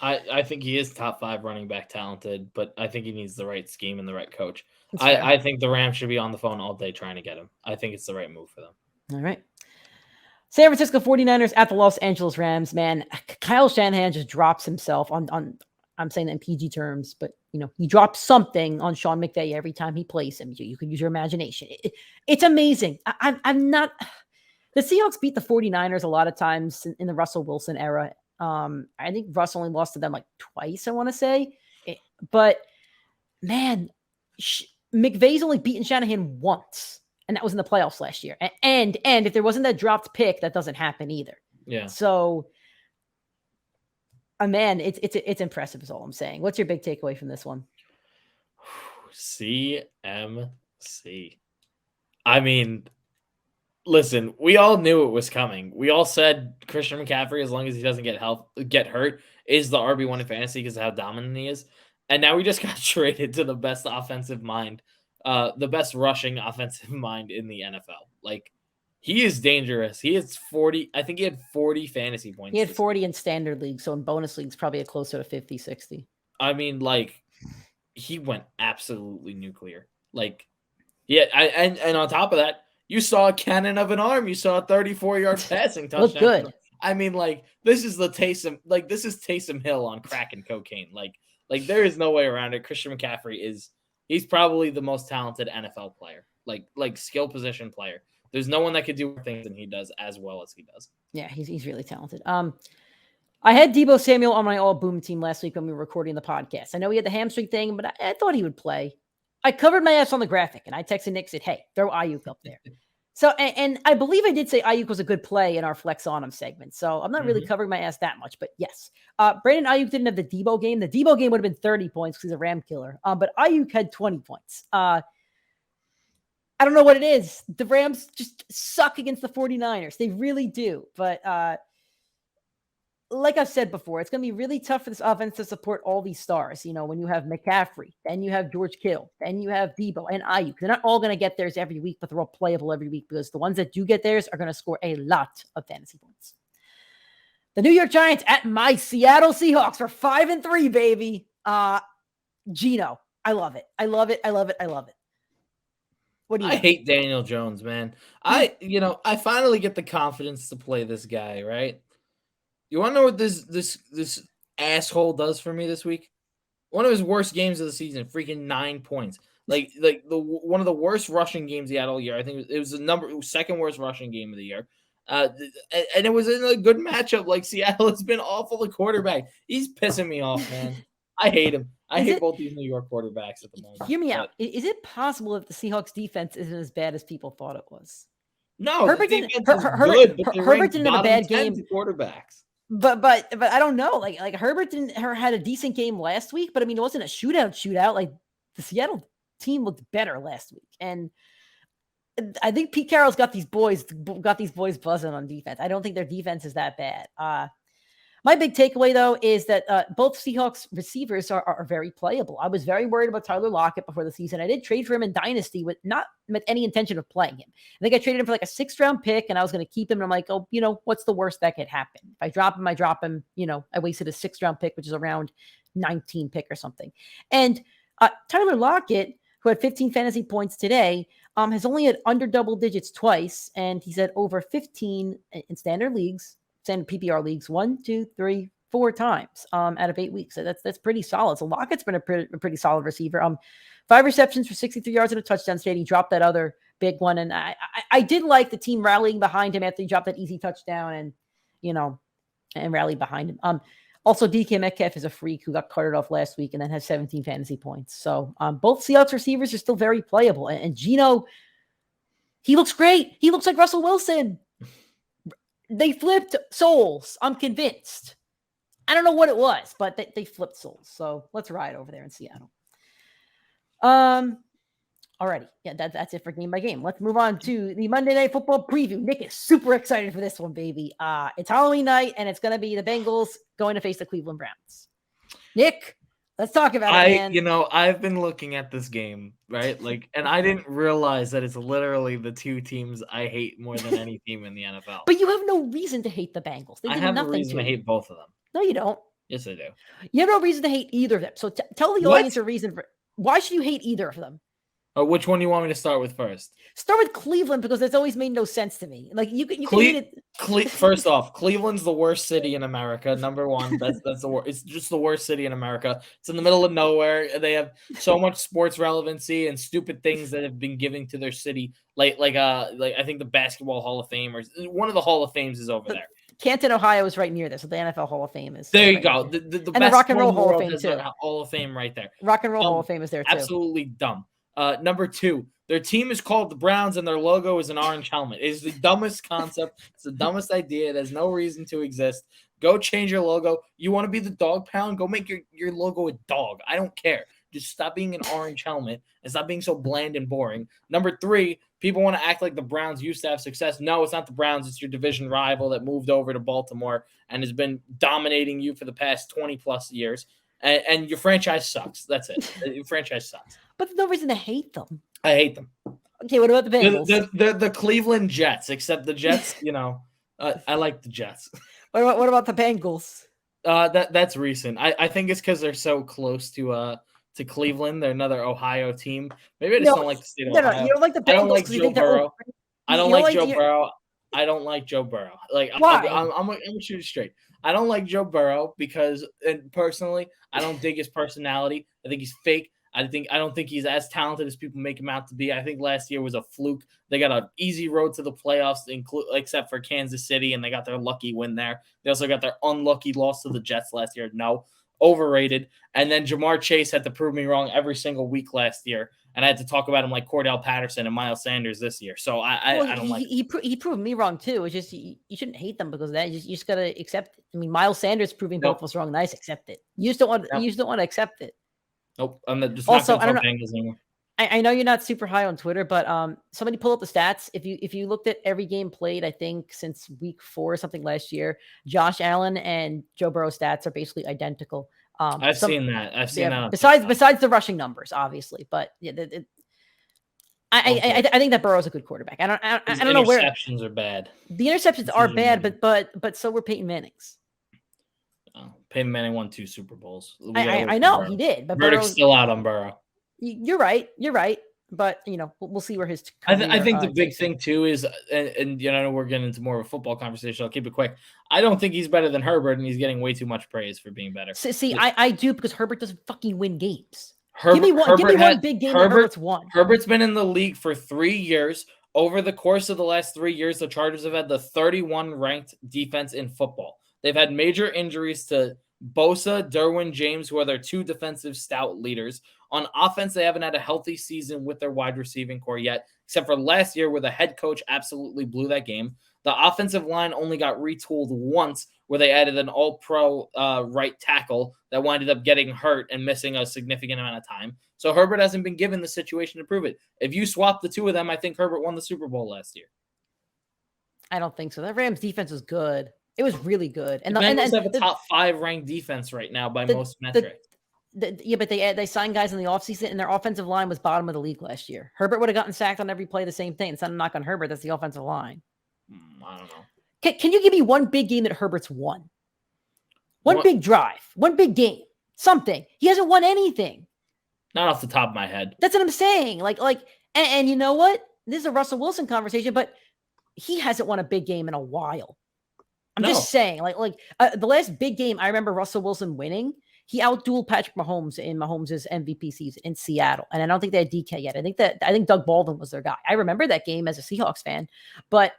I think he is top 5 running back talented, but I think he needs the right scheme and the right coach. I think the Rams should be on the phone all day trying to get him. I think it's the right move for them. All right. San Francisco 49ers at the Los Angeles Rams, man. Kyle Shanahan just drops himself on I'm saying that in PG terms, but he drops something on Sean McVay every time he plays him. You can use your imagination. It's amazing. I'm not the Seahawks beat the 49ers a lot of times in the Russell Wilson era. I think Russ only lost to them like twice, I want to say. But man, McVay's only beaten Shanahan once. And that was in the playoffs last year. And if there wasn't that dropped pick, that doesn't happen either. Yeah. So, man, it's impressive is all I'm saying. What's your big takeaway from this one? CMC. I mean, listen, we all knew it was coming. We all said Christian McCaffrey, as long as he doesn't get hurt, is the RB1 in fantasy because of how dominant he is. And now we just got traded to the best offensive mind. The best rushing offensive mind in the NFL. Like, he is dangerous. He has 40. I think he had 40 fantasy points. He had 40 in standard leagues. So in bonus leagues, probably closer to 50, 60. I mean, like, he went absolutely nuclear. Like, yeah. And on top of that, you saw a cannon of an arm. You saw a 34-yard passing touchdown. Looked good. I mean, like, this is Taysom Hill on crack and cocaine. Like there is no way around it. Christian McCaffrey he's probably the most talented NFL player, like skill position player. There's no one that could do more things than he does as well as he does. Yeah, he's really talented. I had Deebo Samuel on my all boom team last week when we were recording the podcast. I know he had the hamstring thing, but I thought he would play. I covered my ass on the graphic, and I texted Nick, said, hey, throw Ayuk up there. So, and I believe I did say Ayuk was a good play in our Flex On him segment. So I'm not really covering my ass that much, but yes. Brandon Ayuk didn't have the Deebo game. The Deebo game would have been 30 points because he's a Ram killer. But Ayuk had 20 points. I don't know what it is. The Rams just suck against the 49ers. They really do. But like I've said before, it's going to be really tough for this offense to support all these stars. When you have McCaffrey, then you have George Kittle, then you have Deebo and Ayuk. They're not all going to get theirs every week, but they're all playable every week because the ones that do get theirs are going to score a lot of fantasy points. The New York Giants at my Seattle Seahawks are 5-3, baby. Gino, I love it. I love it. I love it. I love it. What do you? I hate Daniel Jones, man. I finally get the confidence to play this guy, right? You want to know what this asshole does for me this week? One of his worst games of the season, freaking 9 points. Like one of the worst rushing games he had all year. I think it was the second worst rushing game of the year. And it was in a good matchup. Like, Seattle has been awful at quarterback. He's pissing me off, man. I hate him. I hate both these New York quarterbacks at the moment. Hear me out. Is it possible that the Seahawks defense isn't as bad as people thought it was? No, Herbert didn't have a bad game. Quarterbacks. But I don't know. Like Herbert had a decent game last week, but I mean, it wasn't a shootout. Like, the Seattle team looked better last week, and I think Pete Carroll's got these boys buzzing on defense. I don't think their defense is that bad. My big takeaway, though, is that both Seahawks receivers are very playable. I was very worried about Tyler Lockett before the season. I did trade for him in Dynasty with not with any intention of playing him. I think I traded him for like a 6th-round pick, and I was going to keep him. And I'm like, oh, what's the worst that could happen? If I drop him, I drop him. I wasted a 6th-round pick, which is around 19 pick or something. And Tyler Lockett, who had 15 fantasy points today, has only had under double digits twice, and he's had over 15 in standard leagues. Standard PPR leagues 1, 2, 3, 4 times out of 8 weeks. So that's pretty solid. So Lockett's been a pretty solid receiver. 5 receptions for 63 yards and a touchdown today. He dropped that other big one. And I did like the team rallying behind him after he dropped that easy touchdown and rallied behind him. Also, DK Metcalf is a freak who got carted off last week and then has 17 fantasy points. So both Seahawks receivers are still very playable. And Geno, he looks great. He looks like Russell Wilson. They flipped souls. I'm convinced. I don't know what it was, but they flipped souls. So let's ride over there in Seattle. Alrighty. Yeah, that's it for game by game. Let's move on to the Monday Night Football preview. Nick is super excited for this one, baby. It's Halloween night, and it's going to be the Bengals going to face the Cleveland Browns. Nick, let's talk about it, man. I've been looking at this game, right? And I didn't realize that it's literally the two teams I hate more than any team in the NFL. But you have no reason to hate the Bengals. I have a reason to hate both of them. No, you don't. Yes, I do. You have no reason to hate either of them. So tell the audience a reason for why should you hate either of them? Which one do you want me to start with first? Start with Cleveland because it's always made no sense to me. You can hate it. First off, Cleveland's the worst city in America. Number one, that's the worst. It's just the worst city in America. It's in the middle of nowhere. They have so much sports relevancy and stupid things that have been given to their city. Like I think the Basketball Hall of Fame or one of the Hall of Fames is over there. Canton, Ohio is right near there, so the NFL Hall of Fame is. There you go. The and the Rock and Roll Hall of Fame too. Hall of Fame right there. Rock and Roll Hall of Fame is there too. Absolutely dumb. Number 2, their team is called the Browns and their logo is an orange helmet. It is the dumbest concept. It's the dumbest idea. It has no reason to exist. Go change your logo. You want to be the dog pound? Go make your logo a dog. I don't care. Just stop being an orange helmet and stop being so bland and boring. Number 3, people want to act like the Browns used to have success. No, it's not the Browns. It's your division rival that moved over to Baltimore and has been dominating you for the past 20-plus years. And your franchise sucks. That's it. Your franchise sucks. But there's no reason to hate them. I hate them. Okay, what about the Bengals? They're the Cleveland Jets, except the Jets, I like the Jets. What about the Bengals? That's recent. I think it's because they're so close to Cleveland. They're another Ohio team. Maybe I just don't like the state of Ohio. No, you don't like the Bengals. I don't like Joe Burrow. I don't like Joe Burrow. I don't like Joe Burrow. Why? I'm gonna shoot it straight. I don't like Joe Burrow because, and personally, I don't dig his personality. I think he's fake. I don't think he's as talented as people make him out to be. I think last year was a fluke. They got an easy road to the playoffs, except for Kansas City, and they got their lucky win there. They also got their unlucky loss to the Jets last year. No, overrated. And then Jamar Chase had to prove me wrong every single week last year, and I had to talk about him like Cordell Patterson and Miles Sanders this year. So I don't like. He proved me wrong too. It's just you shouldn't hate them because of that. You just gotta accept it. I mean, Miles Sanders proving both of us wrong. Nice, accept it. You just don't want. You just don't want to accept it. Nope. I'm just also, not going to talk Bengals anymore. I know you're not super high on Twitter, but somebody pull up the stats. If you looked at every game played, I think since week 4 or something last year, Josh Allen and Joe Burrow stats are basically identical. I've seen that. Besides the rushing numbers, obviously, but yeah, I think that Burrow's a good quarterback. I don't know where interceptions are bad. The interceptions are bad, but so were Peyton Manning's. Peyton Manning won 2 Super Bowls. I know he did, but verdict's still out on Burrow. You're right, but we'll see where his. I think the big thing too is, and we're getting into more of a football conversation. I'll keep it quick. I don't think he's better than Herbert, and he's getting way too much praise for being better. See, I do because Herbert doesn't fucking win games. Give me one big game that Herbert's won. Herbert's been in the league for 3 years. Over the course of the last 3 years, the Chargers have had the 31 ranked defense in football. They've had major injuries to Bosa, Derwin James, who are their 2 defensive stout leaders. On offense, they haven't had a healthy season with their wide receiving core yet, except for last year where the head coach absolutely blew that game. The offensive line only got retooled once where they added an all-pro right tackle that winded up getting hurt and missing a significant amount of time. So Herbert hasn't been given the situation to prove it. If you swap the 2 of them, I think Herbert won the Super Bowl last year. I don't think so. That Rams defense is good. It was really good. And the Bengals have a top 5 ranked defense right now by most metrics. Yeah, but they signed guys in the offseason, and their offensive line was bottom of the league last year. Herbert would have gotten sacked on every play, the same thing. It's not a knock on Herbert. That's the offensive line. I don't know. Can you give me one big game that Herbert's won? One big drive, one big game, something. He hasn't won anything. Not off the top of my head. That's what I'm saying. And you know what? This is a Russell Wilson conversation, but he hasn't won a big game in a while. I'm just saying, the last big game I remember Russell Wilson winning, he outdueled Patrick Mahomes in Mahomes' MVP season in Seattle. And I don't think they had DK yet. I think Doug Baldwin was their guy. I remember that game as a Seahawks fan, but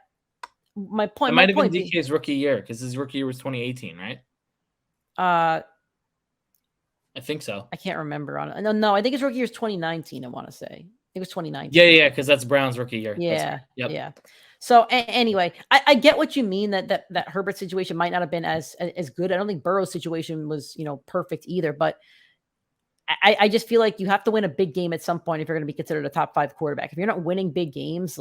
my point. It might have been DK's rookie year because his rookie year was 2018, right? I think so. I can't remember on it. No, I think his rookie year is 2019. I want to say it was 2019. Yeah, because that's Brown's rookie year. Yeah, yeah. So anyway, I get what you mean that Herbert situation might not have been as good. I don't think Burrow's situation was perfect either, but I just feel like you have to win a big game at some point if you're going to be considered a top 5 quarterback. If you're not winning big games,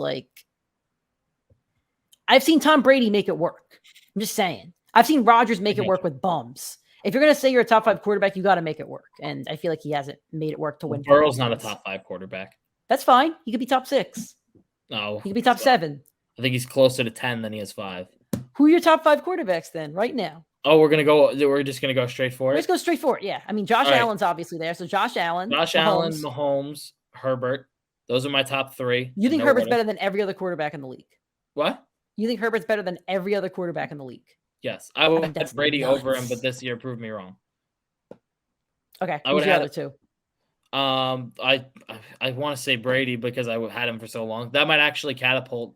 I've seen Tom Brady make it work. I'm just saying. I've seen Rodgers make it work with bums. If you're going to say you're a top 5 quarterback, you got to make it work. And I feel like he hasn't made it work to win. Burrow's not a top 5 quarterback. That's fine. He could be top 6. No. He could be top 7. I think he's closer to 10 than he is 5. Who are your top 5 quarterbacks then, right now? Oh, we're just going to go straight for it? Let's go straight for it, yeah. I mean, Josh Allen's obviously there. So Josh Allen, Mahomes, Herbert. Those are my top 3. You think Herbert's better than every other quarterback in the league? What? You think Herbert's better than every other quarterback in the league? Yes. I would have Brady over him, but this year proved me wrong. Okay. Who's the other 2? I want to say Brady because I had him for so long. That might actually catapult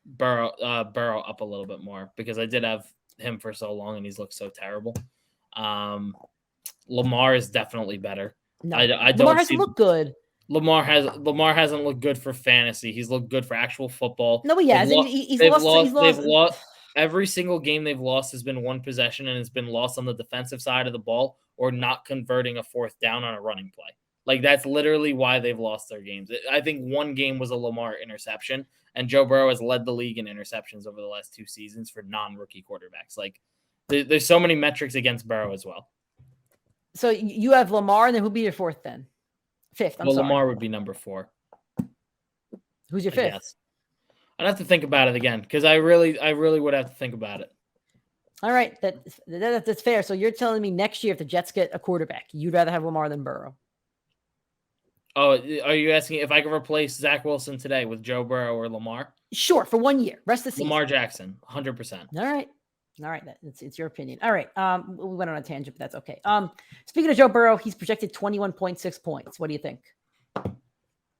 Burrow up a little bit more because I did have him for so long and he's looked so terrible. Lamar is definitely better. No, Lamar hasn't looked good. Lamar hasn't looked good for fantasy. He's looked good for actual football. No, he hasn't. He's lost. Every single game they've lost has been one possession, and it's been lost on the defensive side of the ball or not converting a 4th down on a running play. That's literally why they've lost their games. I think one game was a Lamar interception, and Joe Burrow has led the league in interceptions over the last 2 seasons for non-rookie quarterbacks. There's so many metrics against Burrow as well. So you have Lamar, and then who'd be your 4th then? 5th, I'm sorry. Lamar would be number 4. Who's your 5th? I'd have to think about it again because I really would have to think about it. All right, that's fair. So you're telling me next year if the Jets get a quarterback, you'd rather have Lamar than Burrow? Oh, are you asking if I could replace Zach Wilson today with Joe Burrow or Lamar? Sure, for 1 year, rest of the season. Lamar Jackson, 100%. All right, it's your opinion. All right, we went on a tangent, but that's okay. Speaking of Joe Burrow, he's projected 21.6 points. What do you think? I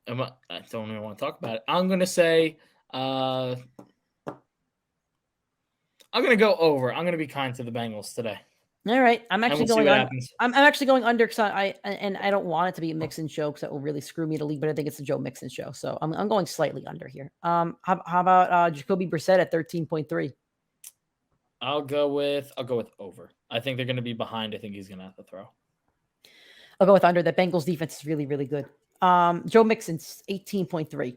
don't even want to talk about it. I'm going to say I'm going to go over. I'm going to be kind to the Bengals today. All right, I'm actually going under. I'm actually going under because I don't want it to be a Mixon show because that will really screw me to league. But I think it's a Joe Mixon show, so I'm going slightly under here. How about Jacoby Brissett at 13.3? I'll go with over. I think they're going to be behind. I think he's going to have to throw. I'll go with under. The Bengals defense is really, really good. Joe Mixon's 18.3.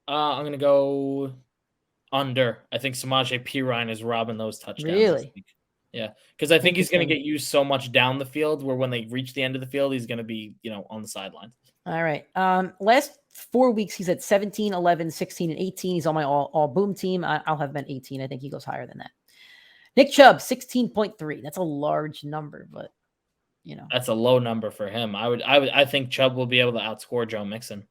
I'm going to go under. I think Samaje Perine is robbing those touchdowns. Really? Yeah, because I think he's going to get used so much down the field where when they reach the end of the field, he's going to be, on the sidelines. All right. Last 4 weeks, he's at 17, 11, 16, and 18. He's on my all boom team. I'll have him at 18. I think he goes higher than that. Nick Chubb, 16.3. That's a large number, but that's a low number for him. I think Chubb will be able to outscore Joe Mixon.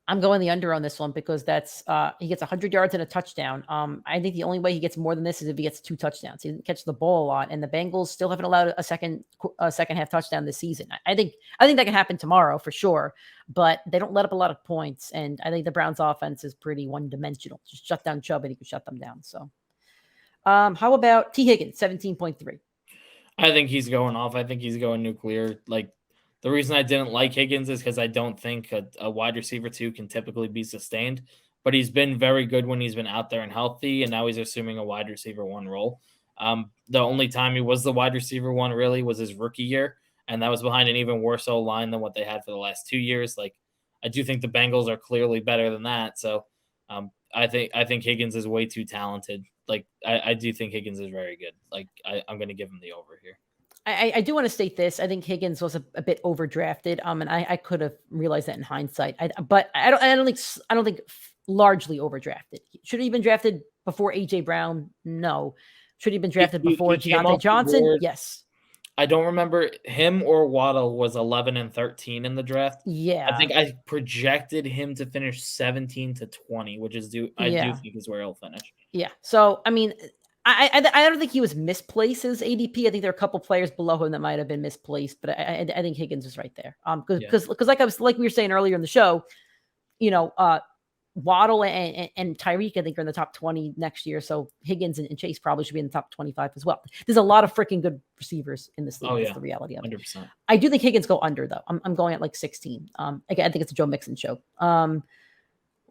I'm going the under on this one because that's he gets 100 yards and a touchdown. I think the only way he gets more than this is if he gets 2 touchdowns. He didn't catch the ball a lot, and the Bengals still haven't allowed a second half touchdown this season. I think that can happen tomorrow for sure, but they don't let up a lot of points, and I think the Browns' offense is pretty one-dimensional. Just shut down Chubb, and he can shut them down. So, how about T. Higgins, 17.3? I think he's going off. I think he's going nuclear. The reason I didn't like Higgins is because I don't think a wide receiver 2 can typically be sustained, but he's been very good when he's been out there and healthy, and now he's assuming a wide receiver 1 role. The only time he was the wide receiver 1 really was his rookie year, and that was behind an even worse O-line than what they had for the last 2 years. I do think the Bengals are clearly better than that, so I think Higgins is way too talented. Like, I do think Higgins is very good. Like, I'm going to give him the over here. I do want to state this. I think Higgins was a bit overdrafted. And I could have realized that in hindsight. But I don't think largely overdrafted. Should he have been drafted before AJ Brown? No. Should he have been drafted before Deontay Johnson? Yes. I don't remember him or Waddle was 11 and 13 in the draft. Yeah. I think I projected him to finish 17 to 20, which is do think is where he'll finish. Yeah. So, I mean, I don't think he was misplaced as ADP. I think there are a couple players below him that might have been misplaced, but I think Higgins is right there. Because like we were saying earlier in the show, Waddle and Tyreek, I think, are in the top 20 next year. So Higgins and Chase probably should be in the top 25 as well. There's a lot of freaking good receivers in this league. That's the reality of it. 100%. I do think Higgins go under, though. I'm going at like 16. Again, I think it's a Joe Mixon show.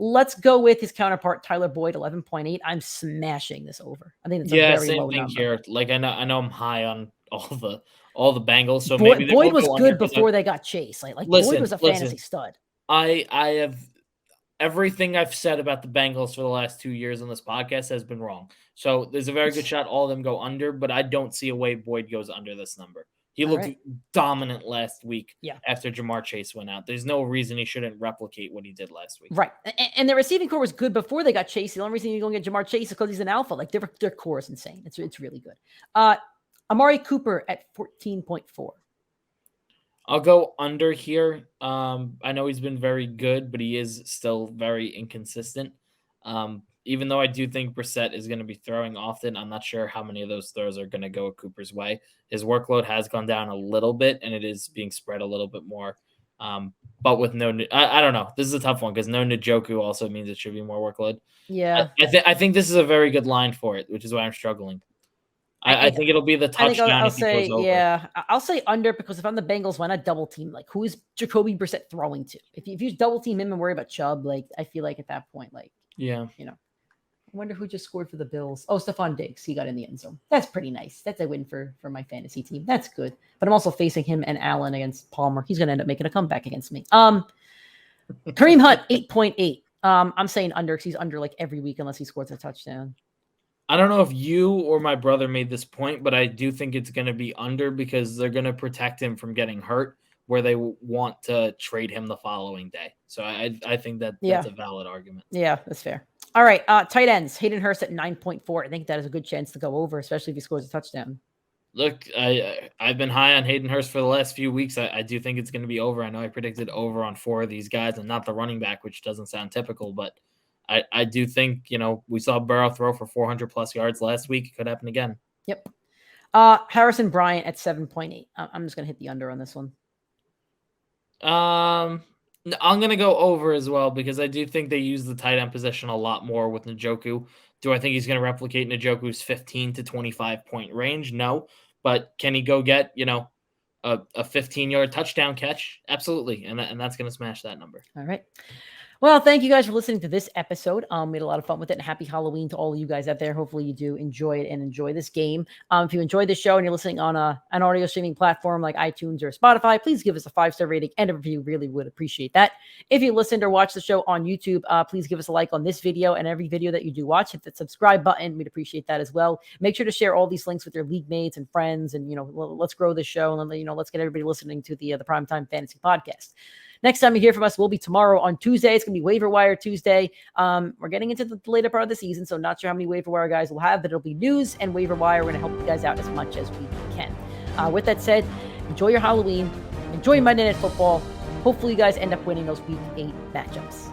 Let's go with his counterpart, Tyler Boyd, 11.8. I'm smashing this over. I think it's a very same low thing number. Here. Like I know I'm high on all the Bengals. So Boyd was good before they got Chase. Boyd was a fantasy stud. I have everything I've said about the Bengals for the last 2 years on this podcast has been wrong. So there's a very good shot all of them go under, but I don't see a way Boyd goes under this number. He looked dominant last week after Jamar Chase went out. There's no reason he shouldn't replicate what he did last week. Right. And the receiving core was good before they got Chase. The only reason you're going to get Jamar Chase is because he's an alpha. Like their core is insane. It's really good. Amari Cooper at 14.4. I'll go under here. I know he's been very good, but he is still very inconsistent. Even though I do think Brissett is going to be throwing often, I'm not sure how many of those throws are going to go Cooper's way. His workload has gone down a little bit, and it is being spread a little bit more. But with I don't know. This is a tough one because no Njoku also means it should be more workload. Yeah. I think this is a very good line for it, which is why I'm struggling. I think it'll be the touchdown. I'll say under because if I'm the Bengals, why not double team? Like, who is Jacoby Brissett throwing to? If you double team him and worry about Chubb, like I feel like at that point, I wonder who just scored for the Bills. Oh, Stephon Diggs. He got in the end zone. That's pretty nice. That's a win for my fantasy team. That's good. But I'm also facing him and Allen against Palmer. He's going to end up making a comeback against me. Kareem Hunt, 8.8. I'm saying under because he's under like every week unless he scores a touchdown. I don't know if you or my brother made this point, but I do think it's going to be under because they're going to protect him from getting hurt where they want to trade him the following day. So I think that's a valid argument. Yeah, that's fair. All right, tight ends. Hayden Hurst at 9.4. I think that is a good chance to go over, especially if he scores a touchdown. Look, I've been high on Hayden Hurst for the last few weeks. I do think it's going to be over. I know I predicted over on 4 of these guys and not the running back, which doesn't sound typical, but I do think, we saw Burrow throw for 400-plus yards last week. It could happen again. Yep. Harrison Bryant at 7.8. I'm just going to hit the under on this one. I'm going to go over as well because I do think they use the tight end position a lot more with Njoku. Do I think he's going to replicate Njoku's 15 to 25-point range? No. But can he go get, a 15-yard touchdown catch? Absolutely. And that's going to smash that number. All right. Well, thank you guys for listening to this episode. We had a lot of fun with it, and happy Halloween to all of you guys out there. Hopefully you do enjoy it and enjoy this game. If you enjoyed the show and you're listening on an audio streaming platform like iTunes or Spotify, please give us a 5-star rating and a review. Really would appreciate that. If you listened or watched the show on YouTube, please give us a like on this video and every video that you do watch. Hit the subscribe button. We'd appreciate that as well. Make sure to share all these links with your league mates and friends, and let's grow this show, and let's get everybody listening to the PrimeTime Fantasy Podcast. Next time you hear from us will be tomorrow on Tuesday. It's going to be Waiver Wire Tuesday. We're getting into the later part of the season, so not sure how many Waiver Wire guys we'll have, but it'll be news and Waiver Wire. We're going to help you guys out as much as we can. With that said, enjoy your Halloween. Enjoy Monday Night Football. Hopefully you guys end up winning those Week 8 matchups.